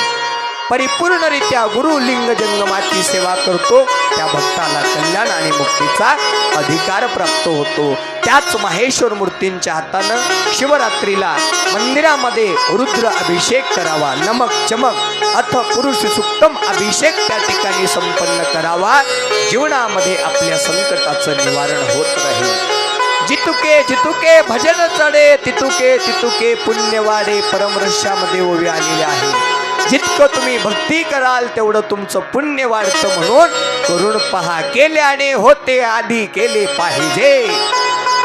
परिपूर्णरित्या गुरु लिंग जंगमाची सेवा करतो, त्या भक्ताला कल्याण आणि मुक्तीचा अधिकार प्राप्त होतो. त्याच माहेश्वर मूर्तींच्या हातानं शिवरात्रीला मंदिरामध्ये रुद्र अभिषेक करावा, नमक चमक अथ पुरुष सुक्तम अभिषेक त्या ठिकाणी संपन्न करावा. जीवनामध्ये आपल्या संकटाचं निवारण होत राहील. जितुके जितुके भजन चढे, तितुके तितुके पुण्य वाढे, परमरश्यामध्ये ओवी आलेले आहे. जितकं तुम्ही भक्ती कराल तेवढं तुमचं पुण्य वाढतं. म्हणून करून पहा, केल्याने होते, आधी केले पाहिजे.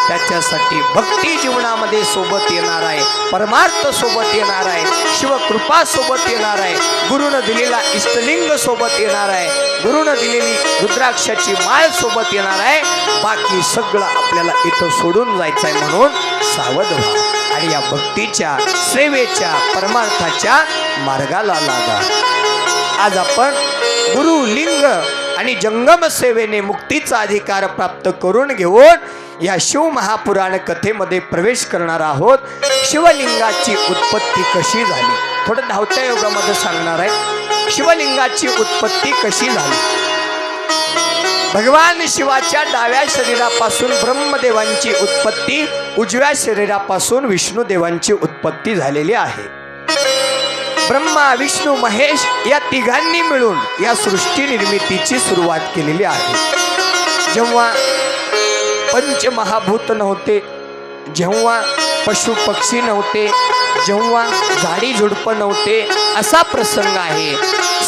त्याच्यासाठी भक्ती जीवनामध्ये सोबत येणार आहे, परमार्थ सोबत येणार आहे, शिवकृपा सोबत येणार आहे, गुरुनं दिलेला इष्टलिंग सोबत येणार आहे, गुरुनं दिलेली रुद्राक्षाची माळ सोबत येणार आहे. बाकी सगळं आपल्याला इथं सोडून जायचं आहे. म्हणून सावध व्हा आणि या भक्तीच्या, सेवेच्या, परमार्थाच्या मार्गाला लागा. आज आपण गुरु लिंग आणि जंगम सेवेने मुक्तीचा अधिकार प्राप्त करून घेऊन या शिव महापुराण कथेमध्ये प्रवेश करणार आहोत. शिवलिंगाची उत्पत्ती कशी झाली, थोडं धावत्या योगामध्ये सांगणार आहे. शिवलिंगाची उत्पत्ती कशी झाली? भगवान शिवाच्या डाव्या शरीरापासून ब्रह्मदेवांची उत्पत्ती, उजव्या शरीरापासून विष्णुदेवांची उत्पत्ती झालेली आहे. ब्रह्मा, विष्णू, महेश या तिघांनी मिळून या सृष्टी निर्मितीची सुरुवात केलेली आहे. जेव्हा पंचमहाभूत नव्हते, जेव्हा पशु पक्षी नव्हते, जेव्हा झाडी झुडपं नव्हते, असा प्रसंग आहे.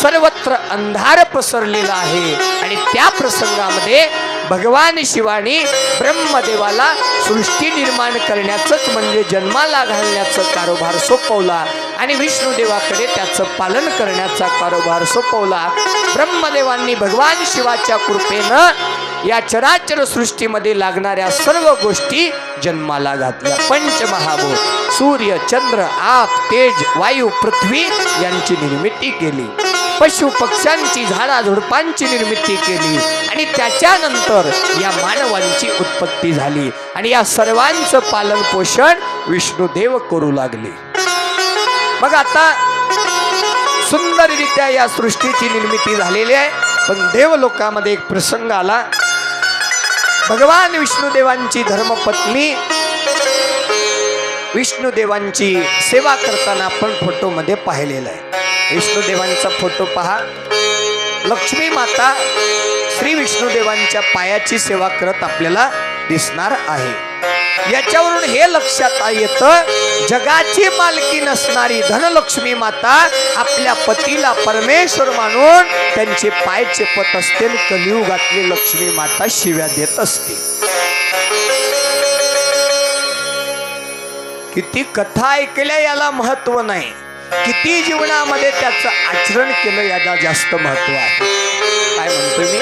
सर्वत्र अंधार पसरलेला आहे आणि त्या प्रसंगामध्ये भगवान शिवानी ब्रह्मदेवाला सृष्टी निर्माण करण्याचंच म्हणजे जन्माला घालण्याचं कारभार सोपवला आणि विष्णुदेवाकडे त्याचं पालन करण्याचा कारभार सोपवला. ब्रह्मदेवांनी भगवान शिवाच्या कृपेनं या चराचर सृष्टीमध्ये लागणाऱ्या सर्व गोष्टी जन्माला घातल्या. पंचमहाभूत सूर्य, चंद्र, आग, तेज, वायू, पृथ्वी यांची निर्मिती केली. पशु पक्ष्यांची, झाडा झुडपांची निर्मिती केली आणि त्याच्यानंतर या मानवांची उत्पत्ती झाली आणि या सर्वांचं पालन पोषण विष्णुदेव करू लागले. मग आता सुंदररित्या या सृष्टीची निर्मिती झालेली आहे. पण देवलोकामध्ये एक प्रसंग आला. भगवान विष्णुदेवांची धर्मपत्नी विष्णुदेवांची सेवा करताना आपण फोटोमध्ये पाहिलेला आहे. विष्णुदेवांचा फोटो पहा. लक्ष्मी माता श्री विष्णुदेवांच्या पायाची सेवा करत आपल्याला दिसणार आहे. याच्यावरून हे लक्षात येतं, जगाची मालकी नसणारी धनलक्ष्मी माता आपल्या पतीला परमेश्वर मानून त्यांचे पाय चेपत असते. कलियुगातली लक्ष्मी माता शिव्या देत असते. किती कथा ऐकल्या याला महत्व नाही, किती जीवनामध्ये त्याचं आचरण केलं याला जास्त महत्व आहे. काय म्हणतो मी?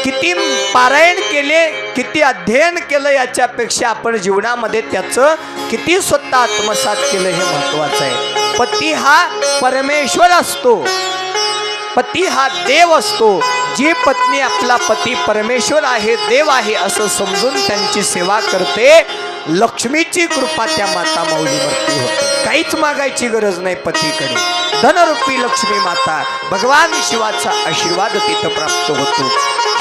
किती पारायण केले, किती अध्ययन केलं याच्यापेक्षा आपण जीवनामध्ये त्याचं किती स्वतः आत्मसात केलं हे महत्वाचं आहे. पती हा परमेश्वर असतो, पती हा देव असतो. जी पत्नी आपला पती परमेश्वर आहे, देव आहे असं समजून त्यांची सेवा करते, लक्ष्मीची कृपा त्या माता माऊलीवरती होते. काहीच मागायची गरज नाही पतीकडे. धनरूपी लक्ष्मी माता भगवान शिवाचा आशीर्वाद तिथं प्राप्त होतो.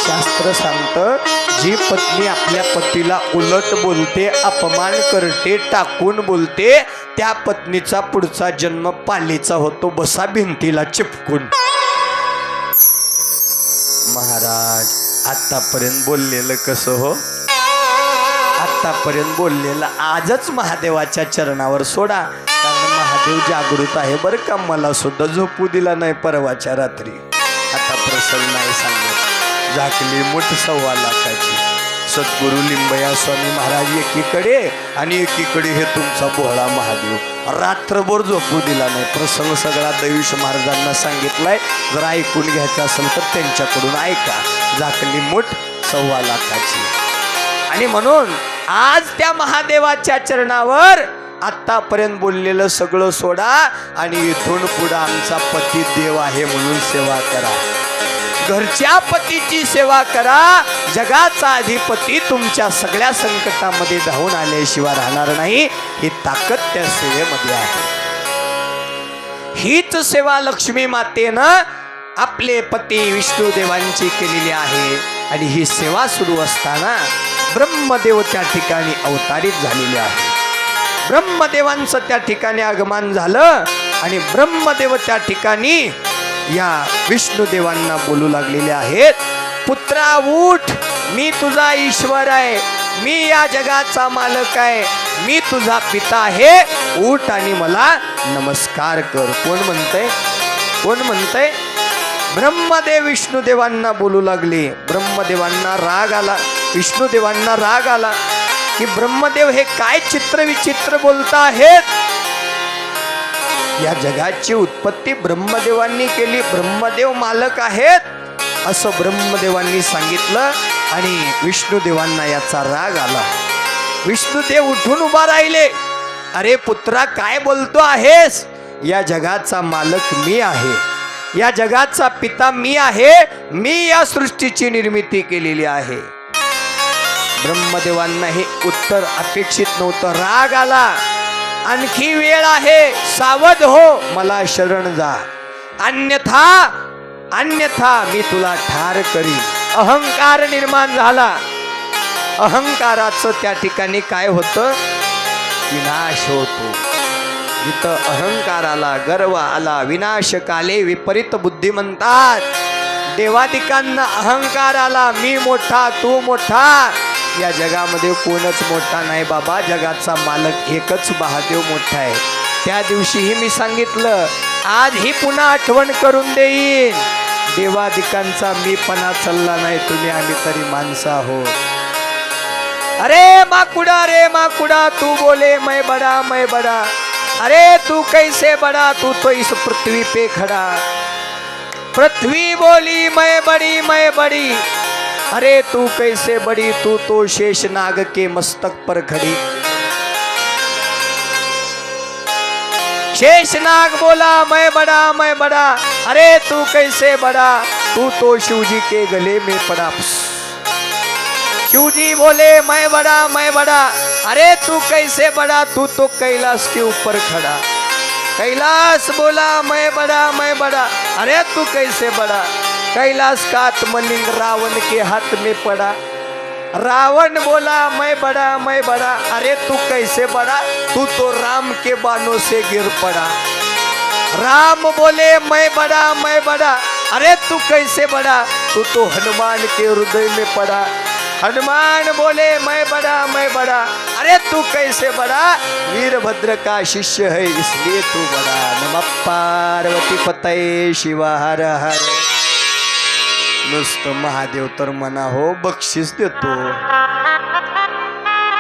शास्त्र सांगतं, जी पत्नी आपल्या पतीला उलट बोलते, अपमान करते, टाकून बोलते, त्या पत्नीचा पुढचा जन्म पालीचा होतो. बसा भिंतीला चिपकून. महाराज आतापर्यंत बोललेलं कसं हो? आतापर्यंत बोललेलं आजच महादेवाच्या चरणावर सोडा, कारण महादेव जागृत आहे बरं का. मला सुद्धा झोपू दिला नाही परवाच्या रात्री. आता प्रसन्न नाही सांगत. झाकली मुठ 1.25 लाखाची. सद्गुरु लिंबया स्वामी महाराज एकीकडे आणि एकीकडे हे तुमचा भोळा महादेव. रात्रभर झोपू दिला नाही. प्रसंग सगळा दैविश महाराजांना सांगितलाय. जर ऐकून घ्यायचं असेल तर त्यांच्याकडून ऐका. झाकली मुठ 1.25 लाखाची. आणि म्हणून आज त्या महादेवाच्या चरणावर आतापर्यंत बोललेलं सगळं सोडा आणि इथून पुढे आमचा पती देव आहे म्हणून सेवा करा. घरच्या पतीची सेवा करा. जगाचा अधिपती तुमच्या सगळ्या संकटामध्ये धावून आल्याशिवाय राहणार नाही. ही ताकद त्या सेवेमध्ये आहे. हीच सेवा लक्ष्मी मातेनं आपले पती विष्णुदेवांची केलेली आहे. आणि ही सेवा सुरू असताना ब्रह्मदेव त्या ठिकाणी अवतारित झालेले आहे. ब्रह्मदेवांचं त्या ठिकाणी आगमन झालं आणि ब्रह्मदेव त्या ठिकाणी या विष्णुदेवांना बोलू लागलेले आहेत, पुत्रा उठ, मी तुझा ईश्वर आहे, मी या जगाचा मालक आहे, मी तुझा पिता आहे, उठ आणि मला नमस्कार कर. कोण म्हणतंय? कोण म्हणतंय? ब्रह्मदेव विष्णुदेवांना बोलू लागले. ब्रह्मदेवांना राग आला, विष्णुदेवांना राग आला की ब्रह्मदेव हे काय चित्र विचित्र बोलता आहेत. या जगाची उत्पत्ती ब्रह्मदेवांनी केली, ब्रह्मदेव मालक आहेत असं ब्रह्मदेवांनी सांगितलं आणि विष्णुदेवांना याचा राग आला. विष्णुदेव उठून उभा राहिले. अरे पुत्रा, काय बोलतो आहेस? या जगाचा मालक मी आहे, या जगाचा पिता मी आहे, मी या सृष्टीची निर्मिती केलेली आहे. ब्रह्मदेवांना हे उत्तर अपेक्षित नव्हतं. राग आला. आणखी वेळ आहे, सावध हो, मला शरण जा, अन्यथा मी तुला ठार करीन. अहंकार निर्माण झाला. अहंकाराचं त्या ठिकाणी काय होतं? विनाश होतो. जिथं अहंकार आला, गर्व आला, विनाशकाले विपरीत बुद्धी म्हणतात. देवादिकांना अहंकार आला, मी मोठा, तू मोठा. या जगामध्ये कोणच मोठा नाही बाबा, जगाचा मालक एकच महादेव मोठा आहे. त्या दिवशीही मी सांगितलं, आजही पुन्हा आठवण करून देईन. देवादिकांचा मीपणा चालला नाही, तुम्ही आम्ही तरी माणसं आहोत. अरे माकुड़ा तू बोले मैं बड़ा. अरे तू कैसे बड़ा, तू तो इस पृथ्वी पे खड़ा. पृथ्वी बोली मैं बड़ी. अरे तू कैसे बड़ी, तू तो शेषनाग के मस्तक पर खड़ी. शेषनाग बोला मैं बड़ा. अरे तू कैसे बड़ा, तू तो शिवजी के गले में पड़ा. शिवजी बोले मैं बड़ा. अरे तू कैसे बड़ा, तू तो कैलाश के ऊपर खड़ा. कैलाश बोला मैं बड़ा. अरे तू कैसे बड़ा, कैलाश का आत्मलिंग रावण के हाथ में पड़ा. रावण बोला मैं बड़ा. अरे तू कैसे बड़ा, तू तो राम के बाणों से गिर पड़ा. राम बोले मैं बड़ा. अरे तू कैसे बड़ा, तू तो हनुमान के हृदय में पड़ा. हनुमान बोले मैं बड़ा अरे तू कैसे बड़ा वीरभद्र का शिष्य है इसलिए तू बड़ा नमः पार्वती पतये शिव हर हर नुसतं महादेव तर म्हणा हो बक्षीस देतो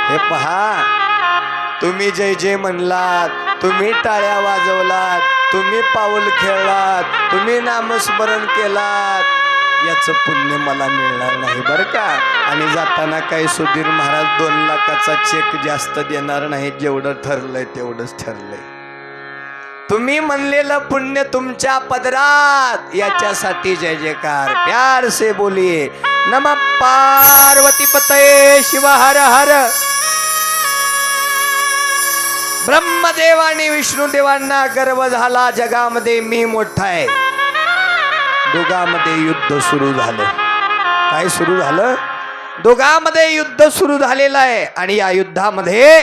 हे पहा तुम्ही जय जय म्हणलात तुम्ही टाळ्या वाजवलात तुम्ही पाऊल खेळलात तुम्ही नामस्मरण केलात याचं पुण्य मला मिळणार नाही बरं का आणि जाताना काही सुधीर महाराज 2 लाखाचा चेक जास्त देणार नाही जेवढं ठरलंय तेवढंच ठरलंय तुम्ही म्हणलेलं पुण्य तुमच्या पदरात याच्यासाठी जय जयकार प्यार से बोलिए नमः पार्वती पतये शिव हर हर ब्रह्मदेव आणि विष्णुदेवांना गर्व झाला जगामध्ये मी मोठा आहे दोघांमध्ये युद्ध सुरू झालं काय सुरू झालं दोघांमध्ये युद्ध सुरू झालेलं आहे आणि या युद्धामध्ये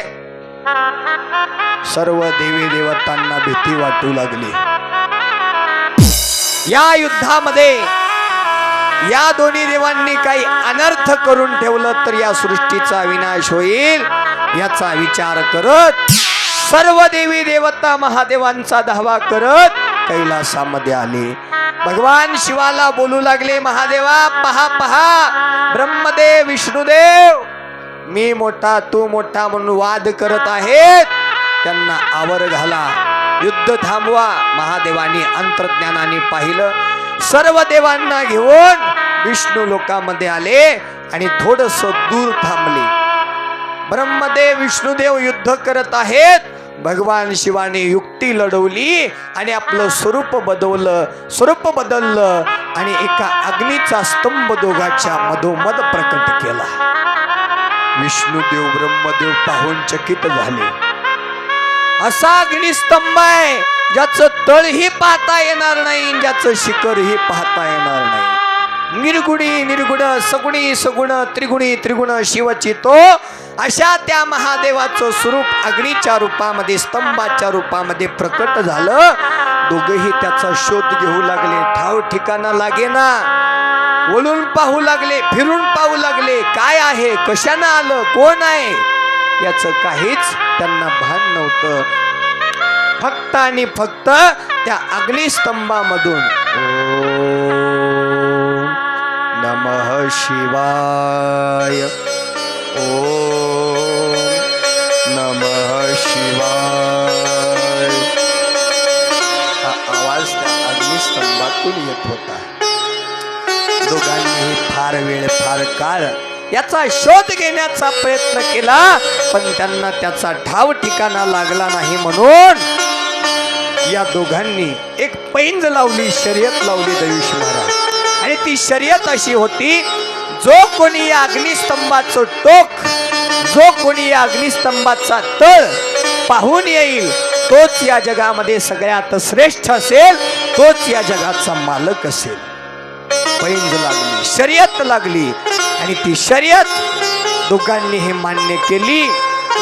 सर्व देवी देवतांना भीती वाटू लागली या युद्धामध्ये या दोन्ही देवांनी काही अनर्थ करून ठेवलं तर या सृष्टीचा विनाश होईल याचा विचार करत सर्व देवी देवता महादेवांचा धावा करत कैलासामध्ये आले भगवान शिवाला बोलू लागले महादेवा पहा पहा ब्रह्मदेव विष्णुदेव मी मोठा तू मोठा म्हणून वाद करत आहेत त्यांना आवर घाला युद्ध थांबवा महादेवानी अंतर्ज्ञानाने पाहिलं सर्व देवांना घेऊन विष्णू लोकामध्ये आले आणि थोडस दूर थांबले ब्रह्मदेव विष्णुदेव युद्ध करत आहेत भगवान शिवाने युक्ती लढवली आणि आपलं स्वरूप बदललं आणि एका अग्नीचा स्तंभ दोघांच्या मधोमध प्रकट केला विष्णुदेव ब्रह्मदेव पाहून चकित झाले असा अग्निस्तंभ आहे ज्याचं तळही पाहता येणार नाही ज्याचं शिखरही पाहता येणार नाही निर्गुणी निर्गुण सगुणी सगुण त्रिगुणी त्रिगुण शिवची तो अशा त्या महादेवाचं स्वरूप अग्नीच्या रूपामध्ये स्तंभाच्या रूपामध्ये प्रकट झालं दोघेही त्याचा शोध घेऊ लागले ठाव ठिकाणा लागेना वळून पाहू लागले फिरून पाहू लागले काय आहे कशानं आलं कोण आहे याचं काहीच त्यांना भान नव्हतं फक्त आणि फक्त त्या अग्निस्तंभामधून ओम नमः शिवाय ओम नमः शिवाय हा आवाज त्या अग्निस्तंभातून येत होता दोघांनीही फार वेळ फार काळ याचा शोध घेण्याचा प्रयत्न केला पण त्यांना त्याचा ठाव ठिकाणा लागला नाही म्हणून या दोघांनी एक पैंज लावली शर्यत लावली दयुष महाराज आणि ती शर्यत अशी होती जो कोणी या अग्निस्तंभाचं टोक जो कोणी या अग्निस्तंभाचा तळ पाहून येईल तोच या जगामध्ये सगळ्यात श्रेष्ठ असेल तोच या जगाचा मालक असेल पैंज लागली शर्यत लागली आणि ती शर्यत दोघांनी हे मान्य केली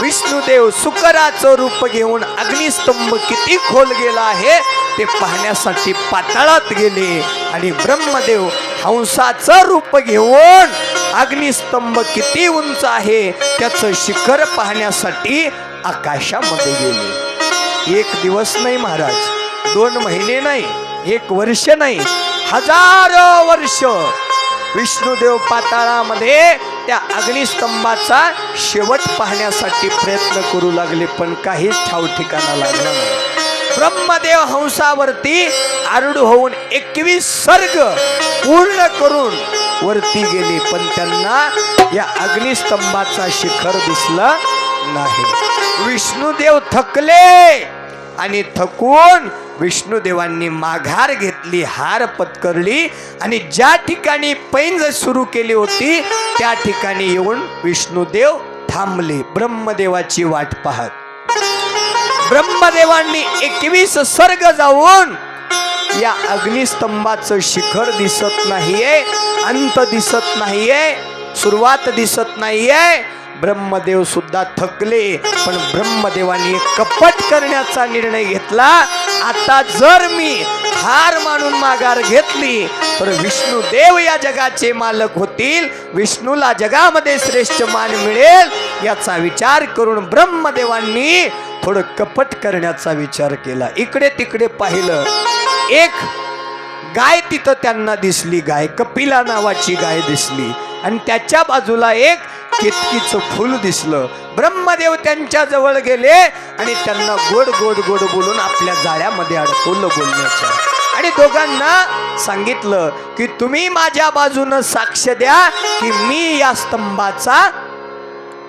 विष्णुदेव सुकराचं रूप घेऊन अग्निस्तंभ किती खोल गेला आहे ते पाहण्यासाठी पाताळात गेले आणि ब्रह्मदेव हंसाचं रूप घेऊन अग्निस्तंभ किती उंच आहे त्याचं शिखर पाहण्यासाठी आकाशामध्ये गेले 1 दिवस नाही महाराज 2 महिने नाही 1 वर्ष नाही हजारो वर्ष विष्णुदेव पाताळामध्ये त्या अग्निस्तंभाचा शेवट पाहण्यासाठी प्रयत्न करू लागले पण काहीच ठाव ठिकाणा लागला नाही ब्रह्मदेव हंसावरती आरूढ होऊन 21 सर्ग पूर्ण करून वरती गेले पण त्यांना या अग्निस्तंभाचा शिखर दिसला नाही विष्णुदेव थकले आणि थकून विष्णुदेवांनी माघार घेतली हार पत्करली आणि ज्या ठिकाणी पैंज सुरू केली होती त्या ठिकाणी येऊन विष्णुदेव थांबले ब्रह्मदेवाची वाट पाहत ब्रह्मदेवांनी 21 सर्ग जाऊन या अग्निस्तंभाचं शिखर दिसत नाहीये अंत दिसत नाहीये सुरुवात दिसत नाहीये ब्रह्मदेव सुद्धा थकले पण ब्रह्मदेवानी कपट करण्याचा निर्णय घेतला आता जर मी हार मानून माघार घेतली तर विष्णुदेव या जगाचे मालक होतील, विष्णूला जगामध्ये श्रेष्ठ मान मिळेल याचा विचार करून ब्रह्मदेवांनी थोडं कपट करण्याचा विचार केला. इकडे तिकडे पाहिलं, एक गाय तिथं त्यांना दिसली, गाय कपिला नावाची गाय दिसली आणि त्याच्या बाजूला एक केतकीचं फूल दिसलं. ब्रह्मदेव त्यांच्या जवळ गेले आणि त्यांना गोड गोड गोड बोलून आपल्या जाळ्यामध्ये अडकवलं बोलण्याच्या आणि दोघांना सांगितलं की तुम्ही माझ्या बाजूनं साक्ष द्या की मी या स्तंभाचा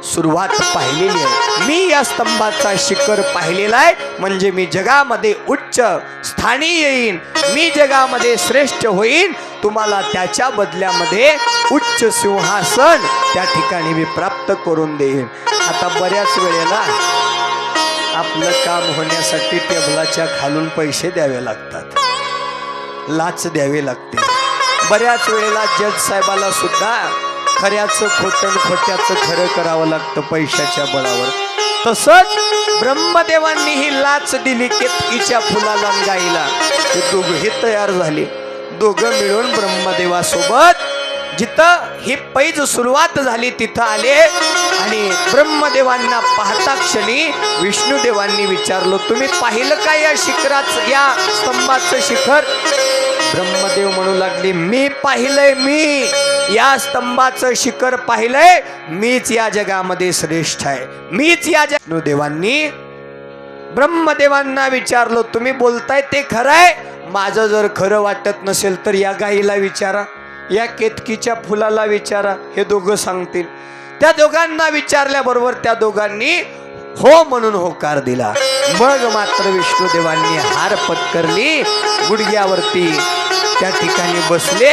सुरुवात पाहिलेली आहे, मी या स्तंभाचा शिखर पाहिलेला आहे, म्हणजे मी जगामध्ये उच्च स्थानी येईन, मी जगामध्ये श्रेष्ठ होईन, तुम्हाला त्याच्या बदल्यामध्ये उच्च सिंहासन त्या ठिकाणी मी प्राप्त करून देईन. आता बऱ्याच वेळेला आपलं काम होण्यासाठी टेबलाच्या खालून पैसे द्यावे लागतात, लाच द्यावी लागते. बऱ्याच वेळेला जज साहेबाला सुद्धा खऱ्याचं खोटं खोट्याचं खरं करावं लागतं पैशाच्या बळावर. तसंच ब्रह्मदेवांनी ही लाच दिली केतकीच्या फुलाला गायला. ते दोघंही तयार झाले, दोघं मिळून ब्रह्मदेवासोबत जिथं ही पैज सुरुवात झाली तिथं आले आणि ब्रह्मदेवांना पाहता क्षणी विष्णुदेवांनी विचारलं, तुम्ही पाहिलं का या शिखराचं, या स्तंभाचं शिखर? ब्रह्मदेव म्हणू लागले, मी पाहिलंय, मी या स्तंभाचं शिखर पाहिलंय, मीच या जगामध्ये श्रेष्ठ आहे, मीच या विष्णुदेवांनी ब्रह्मदेवांना विचारलं, तुम्ही बोलताय ते खरं आहे? माझं जर खरं वाटत नसेल तर या गाईला विचारा, या केतकीच्या फुलाला विचारा, हे दोघं सांगतील. त्या दोघांना विचारल्याबरोबर त्या दोघांनी हो म्हणून होकार दिला. मग मात्र विष्णुदेवांनी हार पत्करली, गुडघ्यावरती त्या ठिकाणी बसले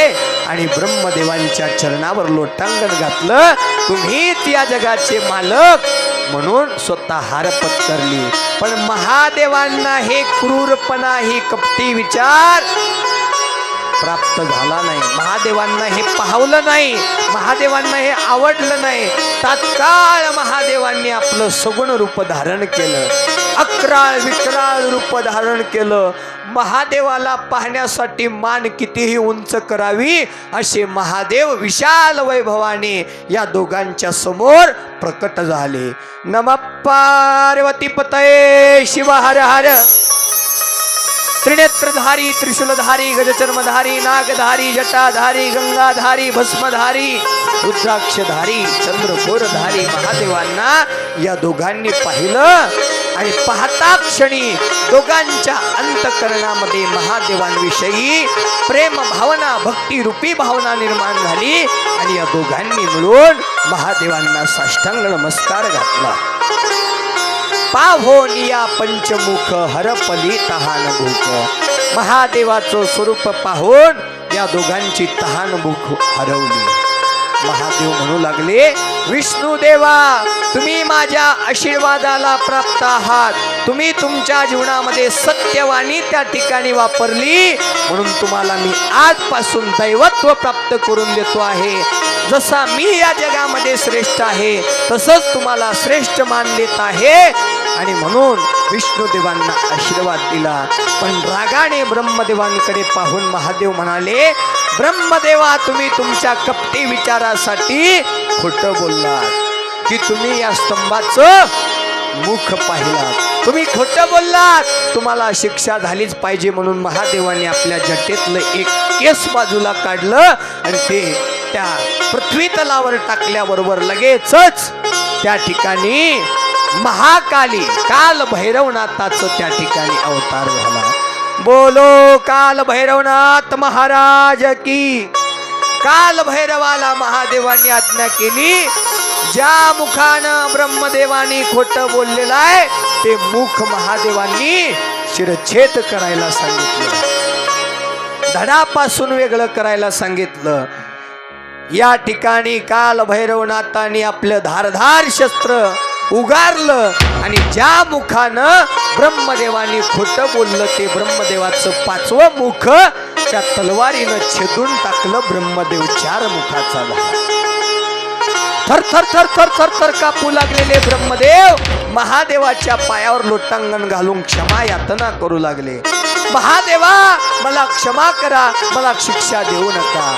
आणि ब्रह्मदेवांच्या चरणावर लोटांगण घातलं, तुम्हीच या जगाचे मालक म्हणून स्वतः हार पत्करली. पण महादेवांना हे क्रूरपणा, ही कपटी विचार प्राप्त झाला नाही. महादेवांना हे पाहवलं नाही, महादेवांना हे आवडलं नाही. तात्काळ महादेवांनी आपलं सगुण रूप धारण केलं, अक्राळ विक्राळ रूप धारण केलं. महादेवाला पाहण्यासाठी मान कितीही उंच करावी असे महादेव विशाल वैभवाने या दोघांच्या समोर प्रकट झाले. नमः पार्वती पतये शिव हर हर. त्रिनेत्रधारी त्रिशूलधारी गजचर्मधारी नागधारी जटाधारी गंगाधारी भस्मधारी रुद्राक्षधारी चंद्रकोरधारी महादेवांना या दोघांनी पाहिलं आणि पाहता क्षणी दोघांच्या अंतःकरणामध्ये महादेवांविषयी प्रेम भावना, भक्ती रूपी भावना निर्माण झाली आणि या दोघांनी मिळून महादेवांना साष्टांग नमस्कार घातला. पाहोनिया पंचमुख हरपली तहान भूक. महादेवाचं स्वरूप पाहून या दोघांची तहान भूक हरवली. महादेव म्हणू लागले, विष्णुदेवा तुम्ही माझ्या आशीर्वादाला प्राप्त आहात, तुम्ही तुमच्या जीवनामध्ये सत्यवाणी त्या ठिकाणी वापरली म्हणून तुम्हाला मी आजपासून दैवत्व प्राप्त करून देतो आहे. जसा मी या जगामध्ये श्रेष्ठ आहे तसंच तुम्हाला श्रेष्ठ मान देत आहे. आणि म्हणून विष्णुदेवांना आशीर्वाद दिला. पण रागाने ब्रह्मदेवांकडे पाहून महादेव म्हणाले, ब्रह्मदेवा तुम्ही तुमच्या कपटी विचारासाठी खोटं बोललात की तुम्ही या स्तंभाचं मुख पाहिलात, तुम्ही खोटं बोललात, तुम्हाला शिक्षा झालीच पाहिजे. म्हणून महादेवाने आपल्या जटेतलं एक केस बाजूला काढलं आणि ते त्या पृथ्वी तलावर टाकल्याबरोबर लगेचच त्या ठिकाणी महाकाली काल भैरवनाथाचं त्या ठिकाणी अवतार झाला. बोलो काल भैरवनाथ महाराज की. काल भैरवाला महादेवांनी आज्ञा केली, ज्या मुखानं ब्रह्मदेवानी खोटं बोललेलं आहे ते मुख महादेवांनी शिरच्छेद करायला सांगितलं, धडापासून वेगळं करायला सांगितलं. या ठिकाणी काल भैरवनाथांनी आपलं धारधार शस्त्र उगारलं आणि ज्या मुखानं ब्रह्मदेवानी खोटं बोललं ते ब्रह्मदेवाचं पाचवं मुख त्या तलवारीनं छेदून टाकलं. ब्रह्मदेव 4 मुखाचा झाला. थर थर थर थर थर थर कापू लागलेले ब्रह्मदेव महादेवाच्या पायावर लोटांगण घालून क्षमा यातना करू लागले. महादेवा मला क्षमा करा, मला शिक्षा देऊ नका.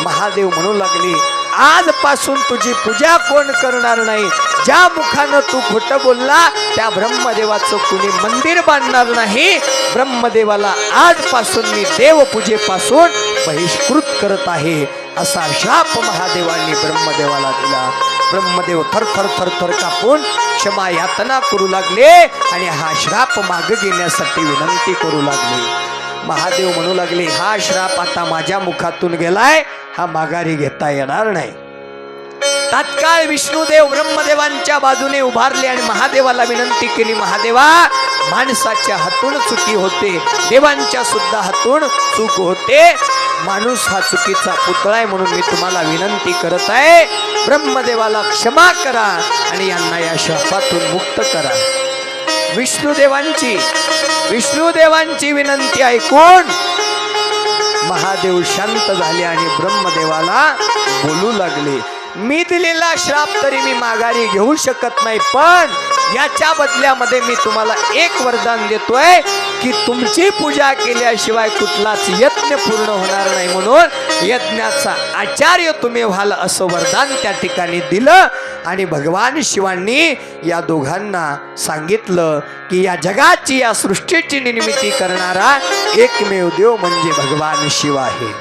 महादेव म्हणू लागले, आजपासून तुझी पूजा कोण करणार नाही. ज्या मुखानं तू खोटं बोलला त्या ब्रह्मदेवाचं कुणी मंदिर बांधणार नाही. ब्रह्मदेवाला आजपासून मी देवपूजेपासून बहिष्कृत करत आहे, असा शाप महादेवांनी ब्रह्मदेवाला दिला. ब्रह्मदेव थरथर थरथर कापून क्षमा यातना करू लागले आणि हा श्राप मागे घेण्यासाठी विनंती करू लागले. महादेव म्हणू लागले, हा श्राप आता माझ्या मुखातून गेलाय, हा माघारी घेता येणार नाही. तात्काळ विष्णुदेव ब्रह्मदेवांच्या बाजूने उभारले आणि महादेवाला विनंती केली, महादेवा माणसाच्या हातून चुकी होते, देवांच्या सुद्धा हातून चूक होते. माणूस हा चुकीचा पुतळा आहे, म्हणून मी तुम्हाला विनंती करत आहे, ब्रह्मदेवाला क्षमा करा आणि यांना या शापातून मुक्त करा. विष्णुदेवांची विनंती ऐकून महादेव शांत झाले आणि ब्रह्मदेवाला बोलू लागले, मी दिलेला श्राप तरी मी माघारी घेऊ शकत नाही, पण याच्या बदल्यामध्ये मी तुम्हाला एक वरदान देतोय की तुमची पूजा केल्याशिवाय कुठलाच यज्ञ पूर्ण होणार नाही, म्हणून यज्ञाचा आचार्य तुम्ही व्हाल असं वरदान त्या ठिकाणी दिलं. आणि भगवान शिवांनी या दोघांना सांगितलं की या जगाची, या सृष्टीची निर्मिती करणारा एकमेव देव म्हणजे भगवान शिव आहे.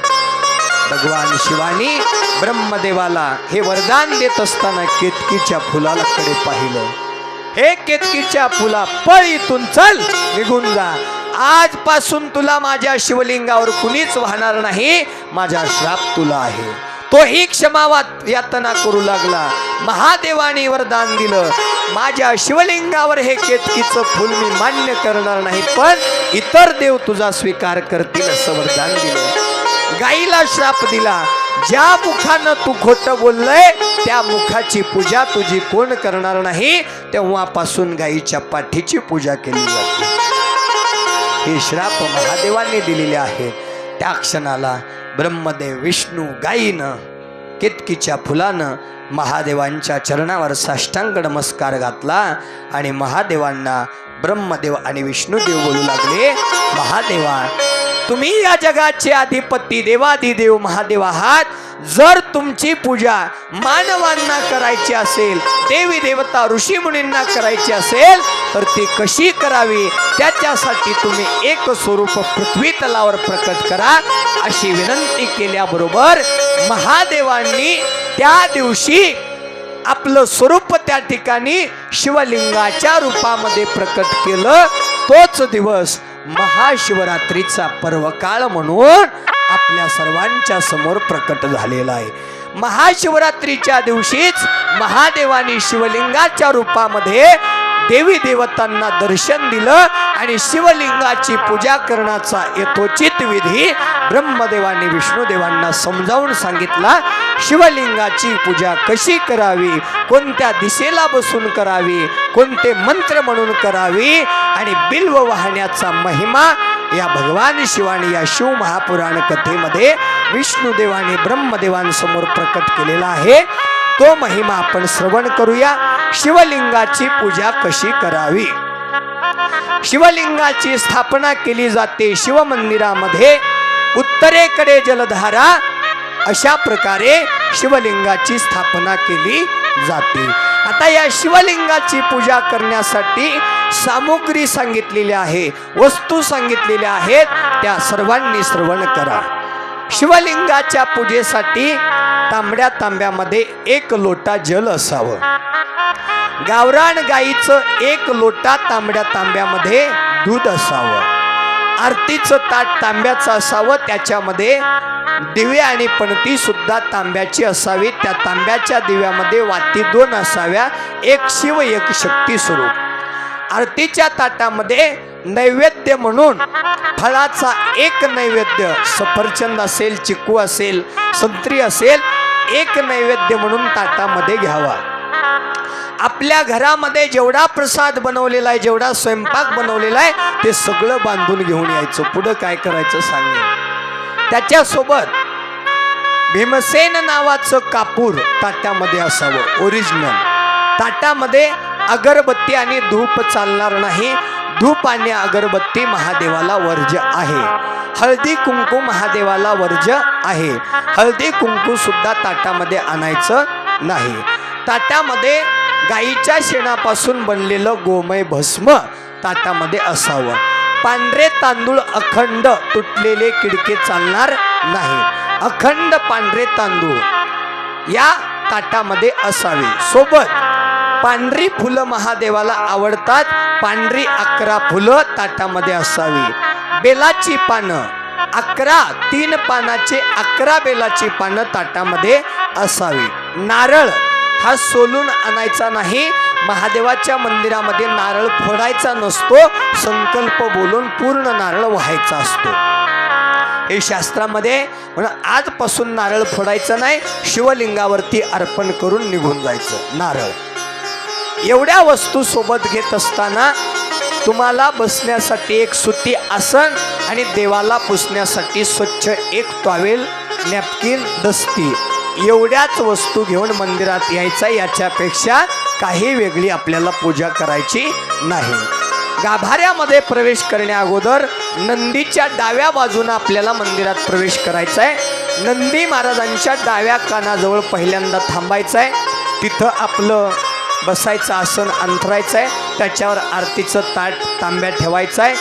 भगवान शिवानी ब्रह्मदेवाला हे वरदान देत असताना केतकीच्या फुलाकडे पाहिलं. हे केतकीच्या फुला, पळ इथून, चल निघून जा. आजपासून तुला माझ्या शिवलिंगावर कुणीच वाहणार नाही, माझा श्राप तुला आहे. तोही क्षमावात यातना करू लागला. महादेवाने वरदान दिलं, माझ्या शिवलिंगावर हे केतकीचं फुल मी मान्य करणार नाही, पण इतर देव तुझा स्वीकार करतील असं वरदान दिलं. गाईला श्राप दिला, ज्या मुखानं तू खोटं बोललंय त्या मुखाची पूजा तुझी कोण करणार नाही, तेव्हापासून गाईच्या पाठीची पूजा केली जाते. हे श्राप महादेवांनी दिलेले आहेत. त्या क्षणाला ब्रह्मदेव, विष्णू, गायीनं, केतकीच्या फुलानं महादेवांच्या चरणावर साष्टांग नमस्कार घातला आणि महादेवांना ब्रह्मदेव आणि विष्णुदेव बोलू लागले, महादेवा तुम्ही या जगाचे अधिपती देवादिदेव महादेव आहात. जर तुमची पूजा मानवांना करायची असेल, देवी देवता ऋषी मुनींना करायची असेल तर ती कशी करावी, त्याच्यासाठी तुम्ही एक स्वरूप पृथ्वी तलावर प्रकट करा अशी विनंती केल्याबरोबर महादेवांनी त्या दिवशी आपलं स्वरूप त्या ठिकाणी शिवलिंगाच्या रूपामध्ये प्रकट केलं. तोच दिवस महाशिवरात्रीचा पर्वकाळ म्हणून आपल्या सर्वांच्या समोर प्रकट झालेला आहे. महाशिवरात्रीच्या दिवशीच महादेवानी शिवलिंगाच्या रूपामध्ये देवी देवतांना दर्शन दिलं आणि शिवलिंगाची पूजा करण्याचा यथोचित विधी ब्रह्मदेवांनी विष्णुदेवांना समजावून सांगितला. शिवलिंगाची पूजा कशी करावी, कोणत्या दिशेला बसून करावी, कोणते मंत्र म्हणून करावी आणि बिल्व वाहण्याचा महिमा या भगवान शिवाने या शिव महापुराण कथेमध्ये विष्णुदेवाने ब्रह्मदेवांसमोर प्रकट केलेला आहे. तो महिमा आपण श्रवण करूया. शिवलिंगाची पूजा कशी करावी. शिवलिंगाची स्थापना केली जाते शिवमंदिरामध्ये. उत्तरेकडे जलधारा, अशा प्रकारे शिवलिंगाची स्थापना केली जाते. आता या शिवलिंगाची पूजा करण्यासाठी सामुग्री सांगितलेली आहे, वस्तू सांगितलेल्या आहेत, त्या सर्वांनी श्रवण करा. शिवलिंगाच्या पूजेसाठी तांबड्या तांब्यामध्ये 1 लोटा जल असावं. गावरान गाईचं 1 लोटा तांबड्या तांब्यामध्ये दूध असावं. आरतीचं ताट तांब्याचं असावं, त्याच्यामध्ये दिवे आणि पणती सुद्धा तांब्याची असावी. त्या तांब्याच्या दिव्यामध्ये वाती 2 असाव्या, 1 शिव 1 शक्ती स्वरूप. आरतीच्या ताटामध्ये नैवेद्य म्हणून फळाचा 1 नैवेद्य, सफरचंद असेल, चिकू असेल, संत्री असेल, 1 नैवेद्य म्हणून ताटामध्ये घ्यावा. आपल्या घरामध्ये जेवढा प्रसाद बनवलेला आहे, जेवढा स्वयंपाक बनवलेला आहे, ते सगळं बांधून घेऊन यायचं. पुढं काय करायचं सांगेन. त्याच्यासोबत भीमसेन नावाचं कापूर ताटामध्ये असावं, ओरिजिनल. ताटामध्ये अगरबत्ती आणि धूप चालणार नाही. धूप आणि अगरबत्ती महादेवाला वर्ज्य आहे. हळदी कुंकू महादेवाला वर्ज्य आहे. हळदी कुंकू सुद्धा ताटामध्ये आणायचं नाही. ताटामध्ये गाईच्या शेणापासून बनलेलं गोमय भस्म ताटामध्ये असावं. पांढरे तांदूळ अखंड, तुटलेले किडके चालणार नाही. अखंड पांढरे तांदूळ या ताटामध्ये असावे. सोबत पांढरी फुलं महादेवाला आवडतात. पांढरी 11 फुलं ताटामध्ये असावी. बेलाची पानं 11, 3 पानाचे 11 बेलाची पानं ताटामध्ये असावी. नारळ हा सोलून आणायचा नाही. महादेवाच्या मंदिरामध्ये नारळ फोडायचा नसतो. संकल्प बोलून पूर्ण नारळ व्हायचा असतो. हे शास्त्रामध्ये म्हणून आजपासून नारळ फोडायचं नाही. शिवलिंगावरती अर्पण करून निघून जायचं नारळ. एवढ्या वस्तू सोबत घेत असताना तुम्हाला बसण्यासाठी एक सुती आसन आणि देवाला पुसण्यासाठी स्वच्छ एक टॉवेल, नॅपकिन, दस्ती एवढ्याच वस्तू घेऊन मंदिरात यायचा. याच्यापेक्षा काही वेगळी आपल्याला पूजा करायची नाही. गाभाऱ्यामध्ये प्रवेश करण्या अगोदर नंदीच्या डाव्या बाजूने आपल्याला मंदिरात प्रवेश करायचा आहे. नंदी महाराजांच्या डाव्या कानाजवळ पहिल्यांदा थांबायचं आहे. तिथं आपलं बसायचं आसन अंथरायचं आहे. त्याच्यावर आरतीचं ताट तांब्या ठेवायचं आहे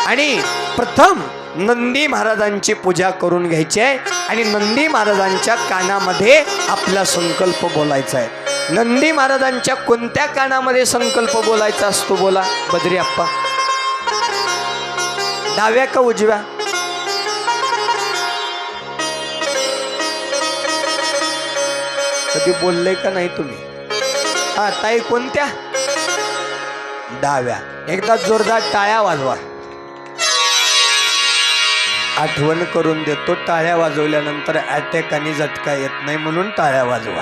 आणि प्रथम नंदी महाराजांची पूजा करून घ्यायची आहे आणि नंदी महाराजांच्या कानामध्ये आपला संकल्प बोलायचा आहे. नंदी महाराजांच्या कोणत्या कानामध्ये संकल्प बोलायचा असतो? बोला बद्री आप्पा. डाव्या का उजव्या? कधी बोलले का नाही तुम्ही? हा ताई, कोणत्या? डाव्या. एकदा जोरदार टाळ्या वाजवा. आठवण करून देतो, टाळ्या वाजवल्यानंतर अटॅक आणि झटका येत नाही म्हणून टाळ्या वाजवा.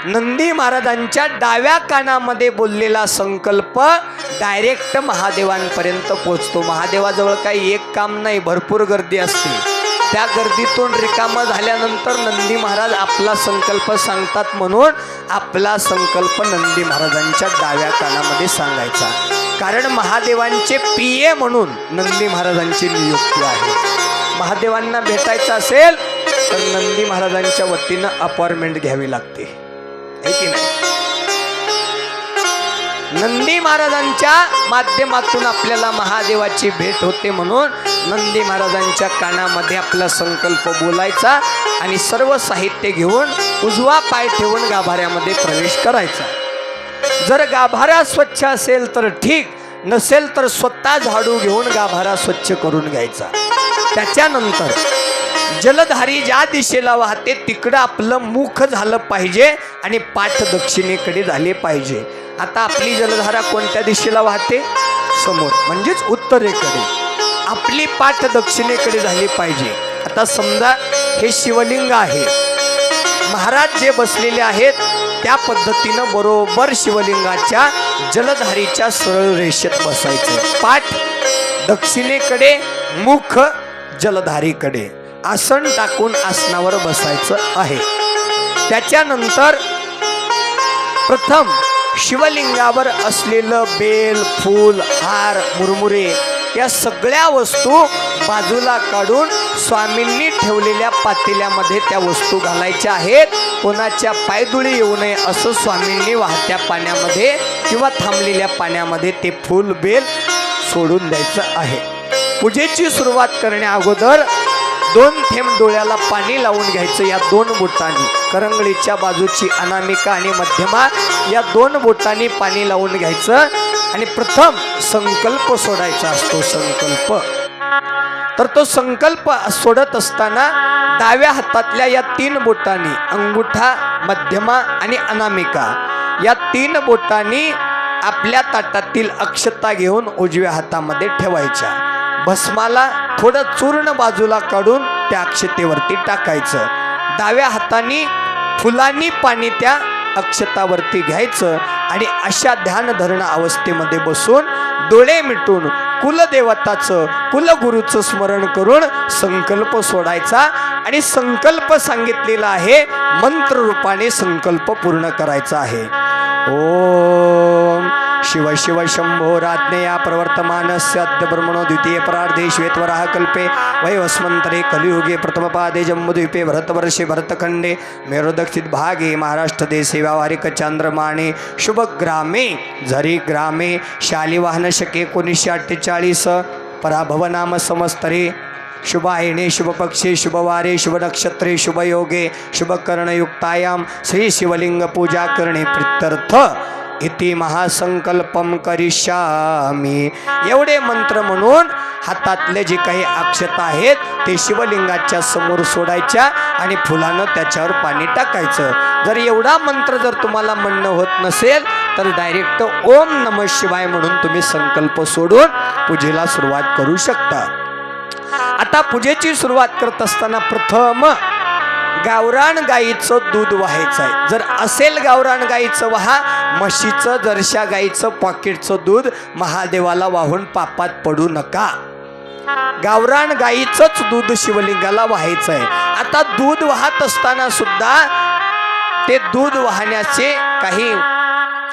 नंदी महाराजांच्या डाव्या कानामध्ये बोललेला संकल्प डायरेक्ट महादेवांपर्यंत पोचतो. महादेवाजवळ काही एक काम नाही, भरपूर गर्दी असते. त्या गर्दीतून रिकामा झाल्यानंतर नंदी महाराज आपला संकल्प सांगतात म्हणून आपला संकल्प नंदी महाराजांच्या डाव्या कानामध्ये सांगायचा. कारण महादेवांचे पिये म्हणून नंदी महाराजांची नियुक्ती आहे. महादेवांना भेटायचं असेल तर नंदी महाराजांच्या वतीनं अपॉइंटमेंट घ्यावी लागते, है की नाही? नंदी महाराजांच्या माध्यमातून आपल्याला महादेवाची भेट होते म्हणून नंदी महाराजांच्या कानामध्ये आपला संकल्प बोलायचा आणि सर्व साहित्य घेऊन उजवा पाय ठेवून गाभाऱ्यामध्ये प्रवेश करायचा. जर गाभारा स्वच्छ असेल तर ठीक, नसेल तर स्वतः झाडू घेऊन गाभारा स्वच्छ करून घ्यायचा. त्याच्यानंतर जलधारी ज्या दिशेला वाहते तिकडं आपलं मुख झालं पाहिजे आणि पाठ दक्षिणेकडे झाले पाहिजे. आता आपली जलधारा कोणत्या दिशेला वाहते? समोर, म्हणजेच उत्तरेकडे. आपली पाठ दक्षिणेकडे झाली पाहिजे. आता समजा हे शिवलिंग आहे, महाराज जे बसलेले आहेत त्या पद्धतीनं बरोबर शिवलिंगाच्या जलधारीच्या सरळ रेषेत बसायचं. पाठ दक्षिणेकडे, मुख जलधारीकडे. आसन टाकून आसनावर बसायचं आहे. त्याच्यानंतर प्रथम शिवलिंगावर असलेलं बेल, फूल, हार, मुरमुरे या सगळ्या वस्तू बाजूला काढून स्वामींनी ठेवलेल्या पातेल्यामध्ये त्या वस्तू घालायच्या आहेत. कोणाच्या पायधुळी येऊ नये असं स्वामींनी वाहत्या पाण्यामध्ये किंवा थांबलेल्या पाण्यामध्ये ते फूल, बेल सोडून द्यायचं आहे. पूजेची सुरुवात करण्या अगोदर 2 थेंब डोळ्याला पाणी लावून घ्यायचं. या 2 बोटांनी, करंगळीच्या बाजूची अनामिका आणि मध्यमा, या 2 बोटांनी पाणी लावून घ्यायचं आणि प्रथम संकल्प सोडायचा असतो. संकल्प. तर तो संकल्प सोडत असताना डाव्या हातातल्या या 3 बोटांनी, अंगुठा, मध्यमा आणि अनामिका, या 3 बोटांनी आपल्या ताटातील अक्षता घेऊन उजव्या हातामध्ये ठेवायच्या. भस्माला थोडं चूर्ण बाजूला काढून त्या अक्षतेवरती टाकायचं. डाव्या हाताने फुलांनी पाणी त्या अक्षतावरती घ्यायचं आणि अशा ध्यान धरण अवस्थेमध्ये बसून डोळे मिटून कुलदेवताचं, कुलगुरूचं स्मरण करून संकल्प सोडायचा आणि संकल्प सांगितलेला आहे, मंत्र रूपाने संकल्प पूर्ण करायचा आहे. ओम शिव शिव शंभो राज्ञया प्रवर्तमानस्य अद्य ब्रह्मणो द्वितीय परार्धे श्वेतवराह कल्पे वैवस्मन्तरे कलियुगे प्रथमपादे जम्बूद्वीपे भरतवर्षे भरतखंडे मेरुदक्षित भागे महाराष्ट्र देशे व्यावहारिक चांद्रमाने शुभग्रामे झरी ग्रामे शालिवाहन शके 1948 पराभव नाम समस्तरे शुभायणे शुभपक्षे शुभवारे शुभनक्षत्रे शुभयोगे शुभकर्णयुक्तायाम श्री शिवलिंग पूजा करणे प्रित्यर्थ इति महासंकल्पम करिष्यामी. एवढे मंत्र म्हणून हातातले जे काही अक्षता आहेत ते शिवलिंगाच्या समोर सोडायच्या आणि फुलानं त्याच्यावर पाणी टाकायचं. जर एवढा मंत्र जर तुम्हाला म्हणणं होत नसेल तर डायरेक्ट ओम नमः शिवाय म्हणून तुम्ही संकल्प सोडून पूजेला सुरुवात करू शकता. आता पूजेची सुरुवात करत असताना प्रथम गावरान गाईचं दूध व्हायचं आहे. जर असेल गावरान गाईचं व्हा, म्हशीचं जरशा गाईचं पॉकेटचं दूध महादेवाला वाहून पापात पडू नका. गावरान गाईचंच दूध शिवलिंगाला व्हायचं आहे. आता दूध वाहत असताना सुद्धा ते दूध वाहण्याचे काही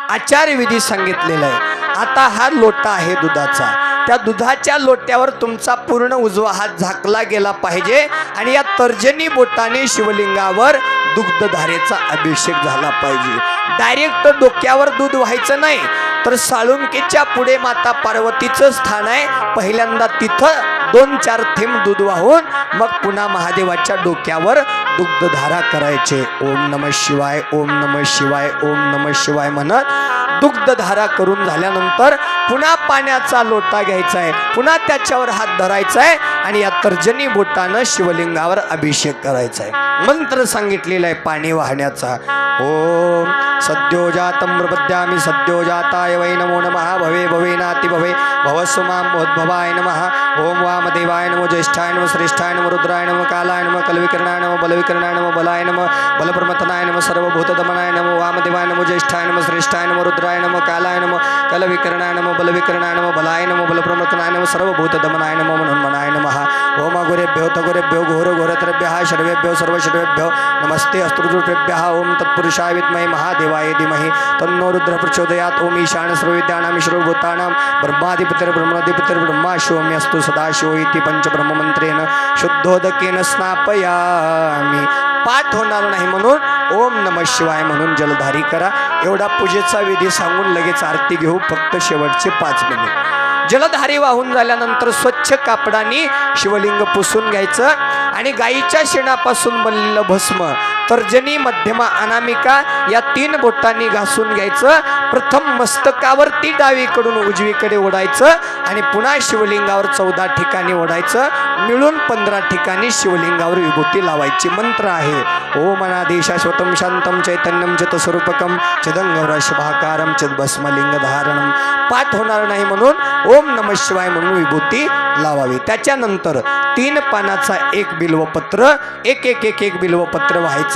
आचारविधी सांगितलेला आहे. आता हा लोटा आहे दुधाचा, त्या दुधाच्या लोट्यावर तुमचा पूर्ण उजवा हात झाकला गेला पाहिजे आणि या तर्जनी बोटाने शिवलिंगावर दुग्धधारेचा अभिषेक झाला पाहिजे. डायरेक्ट डोक्यावर दूध व्हायचं नाही, तर साळुंकीच्या पुढे माता पार्वतीचं स्थान आहे. पहिल्यांदा तिथं 2-4 थेंब दूध वाहून मग पुन्हा महादेवाच्या डोक्यावर दुग्धधारा करायचे. ओम नमः शिवाय ओम नमः शिवाय ओम नमः शिवाय म्हणत दुग्धधारा करून झाल्यानंतर पुन्हा पाण्याचा लोटा घ्यायचा आहे, पुन्हा त्याच्यावर हात धरायचा आहे आणि या तर्जनी बोटानं शिवलिंगावर अभिषेक करायचा आहे. मंत्र सांगितलेला आहे पाणी वाहण्याचा. ओम सद्योजातं प्रपद्यामि सद्योजाताय वै नमो नमः भवे भवेनाति भवे भवस्वमां भवद्भवाय नमः. ओम वामदेवाय नमो ज्येष्ठाय नमो श्रेष्ठाय नमो रुद्राय नमो कालाय नमो कलविकरणाय नमो बलविकरणाय नमो बलाय नमो बलप्रमथनाय नमो सर्वभूतदमनाय नमो वामदेवाय नमो ज्येष्ठाय नमो श्रेष्ठाय नमो रुद्राय नमो कालाय नमो कलविकरणाय नमो बलविकरणाय नमो बलाय नमो बलप्रमथनाय नमो सर्वभूतदमनाय नमो मनोन्मनाय नमः. ओम गुरेभ्यो तगुरेभ्यो घोर घोरतरेभ्यः शर्वेभ्यो सर्वशर्वेभ्यो नमस्ते अस्त्रुद्रुभ्यः. ओम तत्पुरुषाय विद्महे महादेवाय धीमहि तन्नो रुद्रः प्रचोदयात्. ओम ईशान सर्वविद्यानां सर्वभूतानां ब्रह्माधिपतिर् ब्रह्मधिपतिर् ब्रह्मा शिवोऽस्मि सदाशिवो इति पंचब्रह्ममंत्रेण शुद्धोदकेन स्नापयामि. पाठ होणार नाही म्हणून ओम नमः शिवाय म्हणून जलधारी करा. एवढा पूजेचा विधी सांगून लगेच आरती घेऊ. फक्त शेवटचे 5 मिनिट. जलधारी वाहून झाल्यानंतर स्वच्छ कापडाने शिवलिंग पुसून घ्यायचं आणि गाईच्या शेणापासून बनलेलं भस्म तर्जनी मध्यमा अनामिका या 3 बोटांनी घासून घ्यायचं. प्रथम मस्तकावरती डावीकडून उजवीकडे ओढायचं आणि पुन्हा शिवलिंगावर 14 ठिकाणी ओढायचं. मिळून 15 ठिकाणी शिवलिंगावर विभूती लावायची. मंत्र आहे ओम अनादि शाश्वतं शांतं चैतन्यं चित्स्वरूपकं चिदंगवृषभाकारं चिद्भस्मलिंग धारणं. पाठ होणार नाही म्हणून ओम नमः शिवाय म्हणून विभूती लावावी. त्याच्यानंतर 3 पानाचा 1 बिल्वपत्र एक बिल्वपत्र व्हायचा.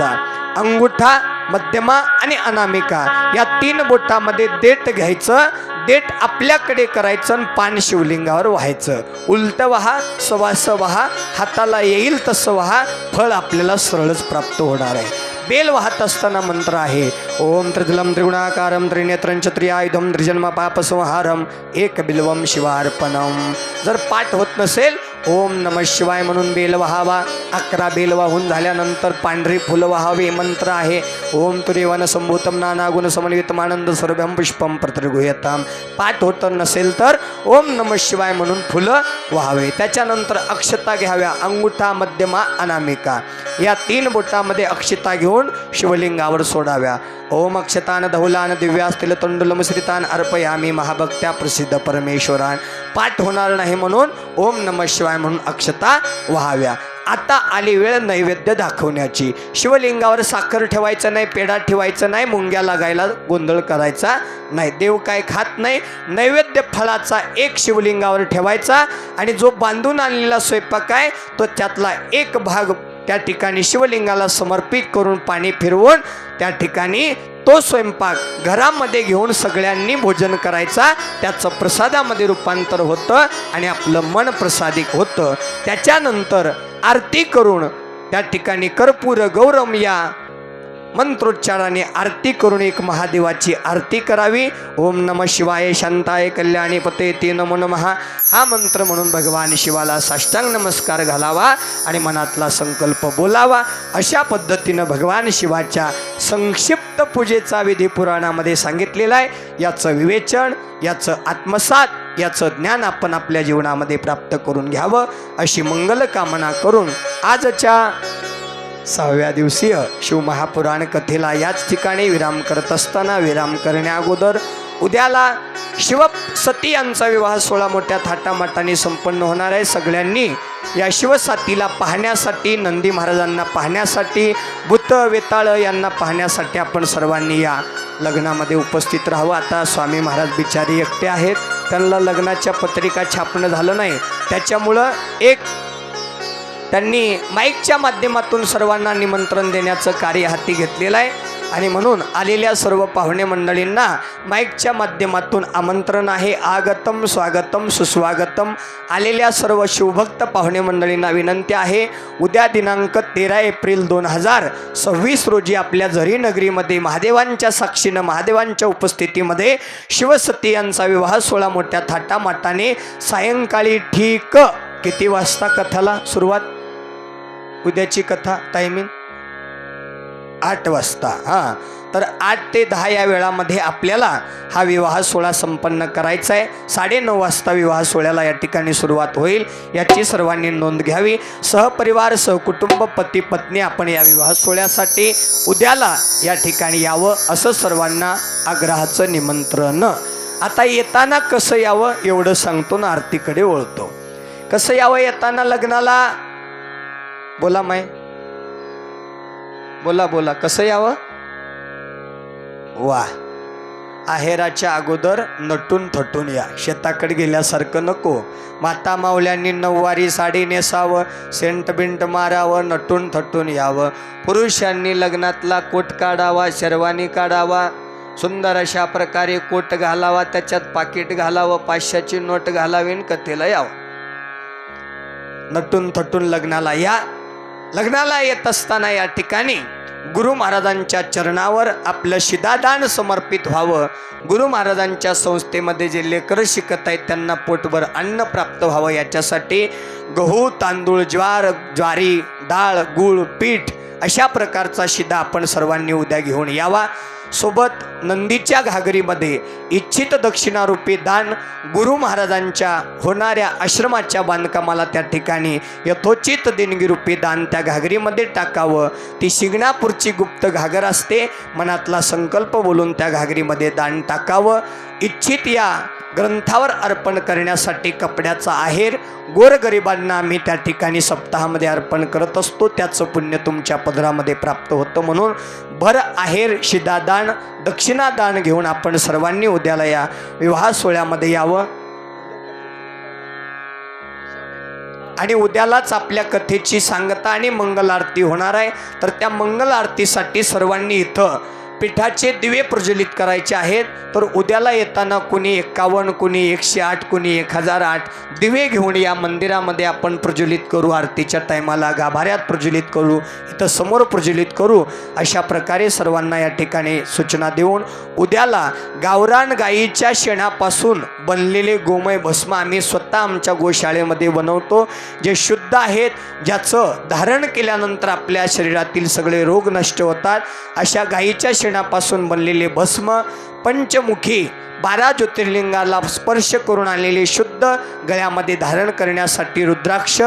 अंगुठा मध्यमा आणि अनामिका या 3 बोटामध्ये देठ घ्यायचं. देठ आपल्याकडे करायचं आणि पान शिवलिंगावर व्हायचं. उलट वहा सवास वहा, हाताला येईल तसं वहा. फळ आपल्याला सरळच प्राप्त होणार आहे. बेल वाहत असताना मंत्र आहे ओम त्रिदलम त्रिगुणाकारम त्रिनेत्रं त्रिआयुधम त्रिजन्म पापसंहारम एक बिल्वम शिवार्पणम. जर पाठ होत नसेल ओम नमः शिवाय म्हणून बेल वहावा. 11 बेल वाहून झाल्यानंतर पांढरी फुलं वहावे. मंत्र आहे ओम तुरेवन संभूतम नानागुण समन्वितमानंद सर्वम पुष्पम प्रतिगुह्यताम. पाठ होत नसेल तर ओम नमः शिवाय म्हणून फुलं वहावे. त्याच्यानंतर अक्षता घ्याव्या. अंगुठा मध्यमा अनामिका या 3 बोटामध्ये अक्षता घेऊन शिवलिंगावर सोडाव्या. ओम अक्षतान धौलान दिव्यास्तील तंडुलमश्रितान अर्पयामी महाभक्त्या प्रसिद्ध परमेश्वरान. पाठ होणार नाही म्हणून ओम नमः शिवाय म्हणून अक्षता वहाव्या. आता आली वेळ नैवेद्य दाखवण्याची. शिवलिंगावर साखर ठेवायचं नाही, पेढा ठेवायचं नाही, मुंग्या लागायला गोंधळ करायचा नाही. देव काय खात नाही. नैवेद्य फळाचा 1 शिवलिंगावर ठेवायचा आणि जो बांधून आणलेला स्वयंपाक आहे तो त्यातला 1 भाग त्या ठिकाणी शिवलिंगाला समर्पित करून पाणी फिरवून त्या ठिकाणी तो स्वयंपाक घरामध्ये घेऊन सगळ्यांनी भोजन करायचा. त्याचं प्रसादामध्ये रूपांतर होतं आणि आपलं मन प्रसादिक होतं. त्याच्यानंतर आरती करून त्या ठिकाणी कर्पूर गौरम या मंत्रोच्चाराने आरती करून एक महादेवाची आरती करावी. ओम नमः शिवाय शांताय कल्याणी पते ते नमो नमः हा मंत्र म्हणून भगवान शिवाला साष्टांग नमस्कार घालावा आणि मनातला संकल्प बोलावा. अशा पद्धतीनं भगवान शिवाच्या संक्षिप्त पूजेचा विधी पुराणामध्ये सांगितलेला आहे. याचं विवेचन, याचं आत्मसात, याचं ज्ञान आपण आपल्या जीवनामध्ये प्राप्त करून घ्यावं अशी मंगल कामना करून आजच्या 6व्या दिवसीय शिवमहापुराण कथेला याच ठिकाणी विराम करत असताना, विराम करण्या अगोदर उद्याला शिव सती यांचा विवाह सोहळा मोठ्या थाटामाटाने संपन्न होणार आहे. सगळ्यांनी या शिवसातीला पाहण्यासाठी, नंदी महाराजांना पाहण्यासाठी, भूत वेताळ यांना पाहण्यासाठी आपण सर्वांनी या लग्नामध्ये उपस्थित राहावं. आता स्वामी महाराज बिचारी एकटे आहेत, त्यांना लग्नाच्या पत्रिका छापणं झालं नाही, त्याच्यामुळं त्यांनी माईकच्या माध्यमातून सर्वांना निमंत्रण देण्याचं कार्य हाती घेतलेलं आहे आणि म्हणून आलेल्या सर्व पाहुणे मंडळींना माईकच्या माध्यमातून आमंत्रण आहे. आगतम स्वागतम सुस्वागतम. आलेल्या सर्व शिवभक्त पाहुणे मंडळींना विनंती आहे, उद्या दिनांक 13 एप्रिल 2026 रोजी आपल्या झरी नगरीमध्ये महादेवांच्या साक्षीनं, महादेवांच्या उपस्थितीमध्ये शिवसती यांचा विवाह सोहळा मोठ्या थाटामाटाने सायंकाळी ठीक किती वाजता कथाला सुरुवात? उद्याची कथा टायमिंग 8 वाजता. हां, तर 8 ते 10 या वेळामध्ये आपल्याला हा विवाह सोहळा संपन्न करायचा आहे. 9:30 वाजता विवाह सोहळ्याला या ठिकाणी सुरुवात होईल, याची सर्वांनी नोंद घ्यावी. सहपरिवार, सहकुटुंब, पती पत्नी आपण या विवाह सोहळ्यासाठी उद्याला या ठिकाणी यावं असं सर्वांना आग्रहाचं निमंत्रण. आता येताना कसं यावं एवढं सांगतो ना, आरतीकडे वळतो. कसं यावं येताना लग्नाला? बोला माय, बोला कसं यावं? वा, आहेराच्या अगोदर नटून थटून या, शेताकडे गेल्यासारखं नको. माता मावल्यांनी नऊवारी साडी नेसावं, सेंट बिंट मारावं, नटून थटून यावं. पुरुषांनी लग्नातला कोट काढावा, शेरवानी काढावा, सुंदर अशा प्रकारे कोट घालावा, त्याच्यात पाकिट घालावं, 500ची नोट घालावीन, कथेला यावं. नटून थटून लग्नाला या. लग्नाला येत असताना या ठिकाणी गुरु महाराजांच्या चरणावर आपलं शिदादान समर्पित व्हावं. गुरु महाराजांच्या संस्थेमध्ये जे लेकरं शिकत आहेत त्यांना पोटभर अन्न प्राप्त व्हावं, याच्यासाठी गहू, तांदूळ, ज्वारी, डाळ, गूळ, पीठ अशा प्रकारचा शिदा आपण सर्वांनी उद्या घेऊन यावा. सोबत नंदीच्या घागरीमध्ये इच्छित दक्षिणारूपी दान गुरु महाराजांच्या होणाऱ्या आश्रमाच्या बांधकामाला त्या ठिकाणी यथोचित देणगीरूपी दान त्या घागरीमध्ये टाकावं. ती शिंगणापूरची गुप्त घागर असते, मनातला संकल्प बोलून त्या घागरीमध्ये दान टाकावं. इच्छित या ग्रंथावर अर्पण करण्यासाठी कपड्याचा आहेर गोरगरिबांना आम्ही त्या ठिकाणी सप्ताहामध्ये अर्पण करत असतो, त्याचं पुण्य तुमच्या पदरामध्ये प्राप्त होतं. म्हणून भर आहेर, शिदादान, दक्षिणादान घेऊन आपण सर्वांनी उद्याला या विवाह सोहळ्यामध्ये यावं. आणि उद्यालाच आपल्या कथेची सांगता आणि मंगल आरती होणार आहे. तर त्या मंगल आरतीसाठी सर्वांनी इथं पिठाचे दिवे प्रज्वलित करायचे आहेत. तर उद्याला येताना कुणी 51, कुणी 108, कुणी 1008 दिवे घेऊन या मंदिरामध्ये आपण प्रज्वलित करू. आरतीच्या टायमाला गाभाऱ्यात प्रज्वलित करू, इथं समोर प्रज्वलित करू. अशा प्रकारे सर्वांना या ठिकाणी सूचना देऊन उद्याला गावरान गायीच्या शेणापासून बनलेले गोमय भस्म आम्ही स्वतः आमच्या गोशाळेमध्ये बनवतो, जे शुद्ध आहेत, ज्याचं धारण केल्यानंतर आपल्या शरीरातील सगळे रोग नष्ट होतात. अशा गायीच्या शेणापासून बनलेले भस्म पंचमुखी 12 ज्योतिर्लिंगाला स्पर्श करून आलेले शुद्ध, गळ्यामध्ये धारण करण्यासाठी रुद्राक्ष,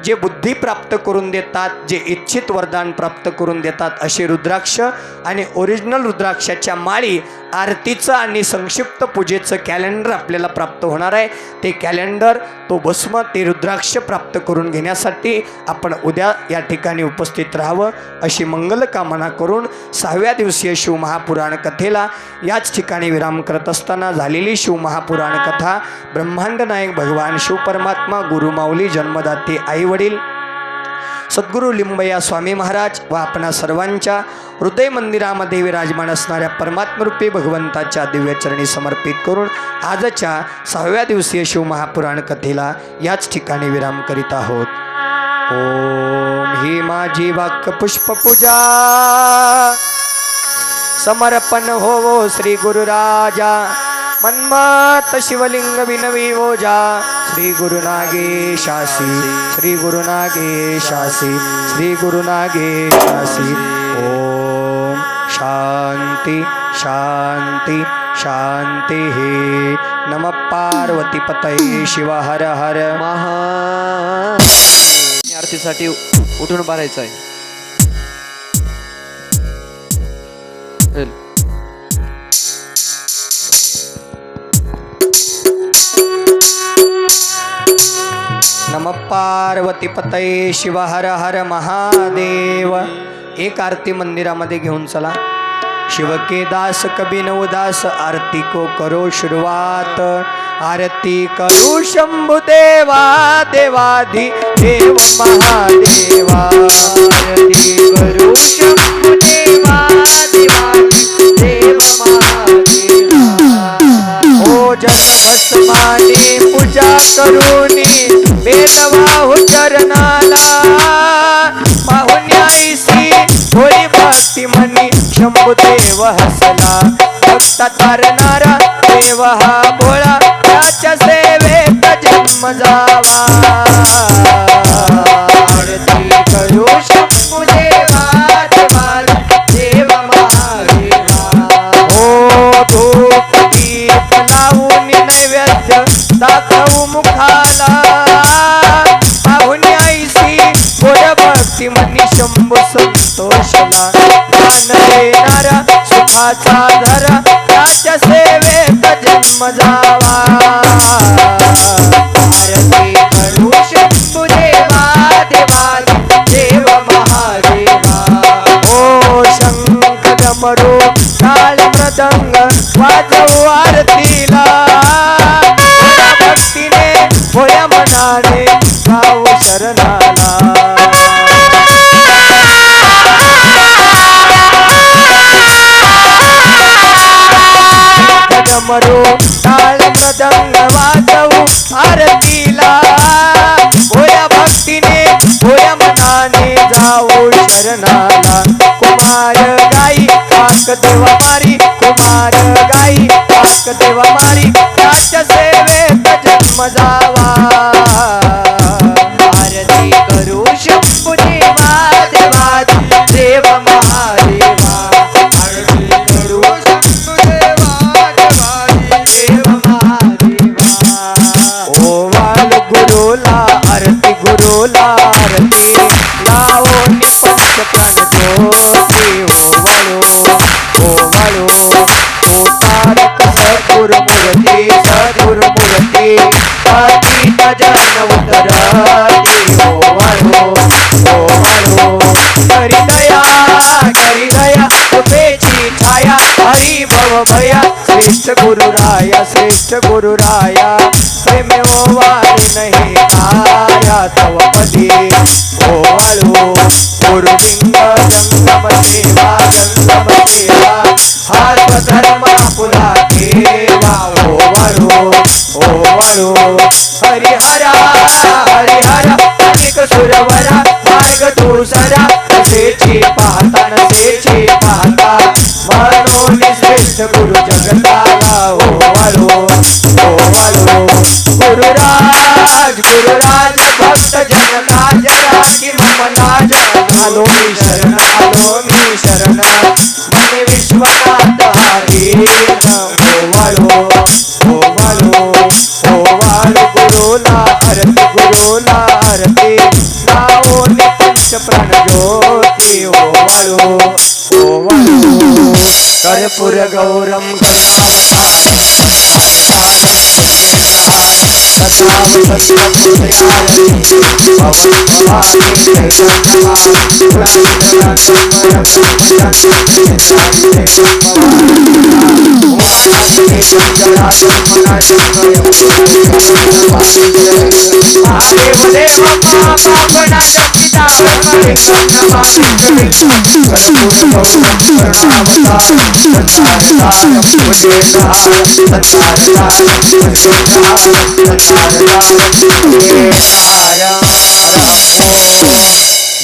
जे बुद्धी प्राप्त करून देतात, जे इच्छित वरदान प्राप्त करून देतात असे रुद्राक्ष आणि ओरिजिनल रुद्राक्षाच्या माळी, आरतीचं आणि संक्षिप्त पूजेचं कॅलेंडर आपल्याला प्राप्त होणार आहे. ते कॅलेंडर, तो भस्म, ते रुद्राक्ष प्राप्त करून घेण्यासाठी आपण उद्या या ठिकाणी उपस्थित राहावं अशी मंगल कामना करून 6व्या दिवसीय शिवमहापुराण कथेला याच ठिकाणी विराम करत असताना झालेली शिवमहापुराण कथा ब्रह्मांड नायक भगवान शिवपरमात्मा, गुरुमाऊली, जन्मदाते आईवडील सद्गुरू लिंबया स्वामी महाराज व आपणा सर्वांच्या हृदय मंदिरामध्ये विराजमान असणाऱ्या परमात्मरूपी भगवंताच्या दिव्यचरणी समर्पित करून आजच्या 6व्या दिवसीय शिवमहापुराण कथेला याच ठिकाणी विराम करीत आहोत. ओम ही माझी वाक्य पुष्पपूजा, समर्पण होवो श्री गुरुराजा मन्मथ शिवलिंग विनवी ओजा श्री गुरुनागेशासी श्री गुरुनागेशासी श्री गुरुनागेशासी ओम शांती शांती शांती नम पार्वती पतये शिव हर हर महा आरतीसाठी उठून भरायचं आहे. चल. नम पार्वती पतये शिव हर हर महादेव. एक आरती मंदिरामध्ये घेऊन चला. शिव के दास कभी न उदास आरती को करो शुरुआत. आरती करू शंभु देवा देवाधि देव महादेवा. आरती करू शंभु देवा देवाधि देव महादेवा. ओजस भस्माने पूजा करूनी बेनवाहु चरणाला. पाहुण्याईसी होई भक्ती मनी शंभुदेव हसला. भक्त तारणारा देव हा भोळा त्याच्या सेवेत जन्म जावा. आरती करू शंभुदेवा देवा देव महादेवा. ओ धूप दीप लावून नैवेद्य दाखवू मुखाला. पाहुण्याईसी गोड भक्ती मनी शंभू संतोषला. दान देणारा सुखाचा धरा त्याच्या सेवेत जन्म जावा. आरती करू शंभुदेवा देवा देव महादेवा. ओ शंख डमरू टाळ मृदंग वाजवू आरतीला. भक्तीने होया मनाने गाऊ शरणाला. डमरू टाळ मृदंग वाजवू आरतीला. होया भक्तीने होया मनाने जाऊ शरणाला. कुमार गाई पाक देवा मारी कुमार गाई पाक देवा मारी त्याच्या सेवेत जन्म जावा. आरती करू शंभुदेवा देवा देव महादेवा. आरती करू शंभुदेवा देवा देव महादेवा. ओवाळ गुरुला आरती गुरुला आरती लावो निपंच प्राण ज्योती. ओवाळो तारक सद्गुरुमूर्ती सद्गुरुमूर्ती पतित जन उतरती. ओवाळो करी दया तुपेची छाया. हरी भव भया श्रेष्ठ गुरुराया श्रेष्ठ गुरुराया. प्रेमे ओवाळे नाही काया तव पदी. ओवाळो गुरुलिंग जंगम सेवा जंगम सेवा. हा स्वधर्म पुला केवा. ओवाळो हरिहरा हरिहरा अनेक सुरवरा मार्ग दुसरा. नसेची पाहता नसेची पाहता म्हणून श्रेष्ठ गुरु जगताला. ओवाळो गुरुराज गुरुराज भक्त जन काज राखी मम लाज. आलो मी शरण मने विश्वनाथ हरी. ओवाळो गुरुला आरती लावो निपंच प्राण ज्योती. ओवाळो कर्पूर गौरम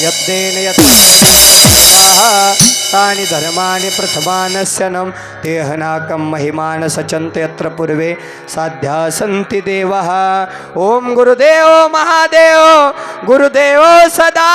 यद्देन यत् तानि धर्माणि प्रथमानस्यनं तेहनाकं महिमान सचन्त यत्र पूर्वे साध्या सन्ति देवः ओम गुरुदेव महादेव गुरुदेव सदा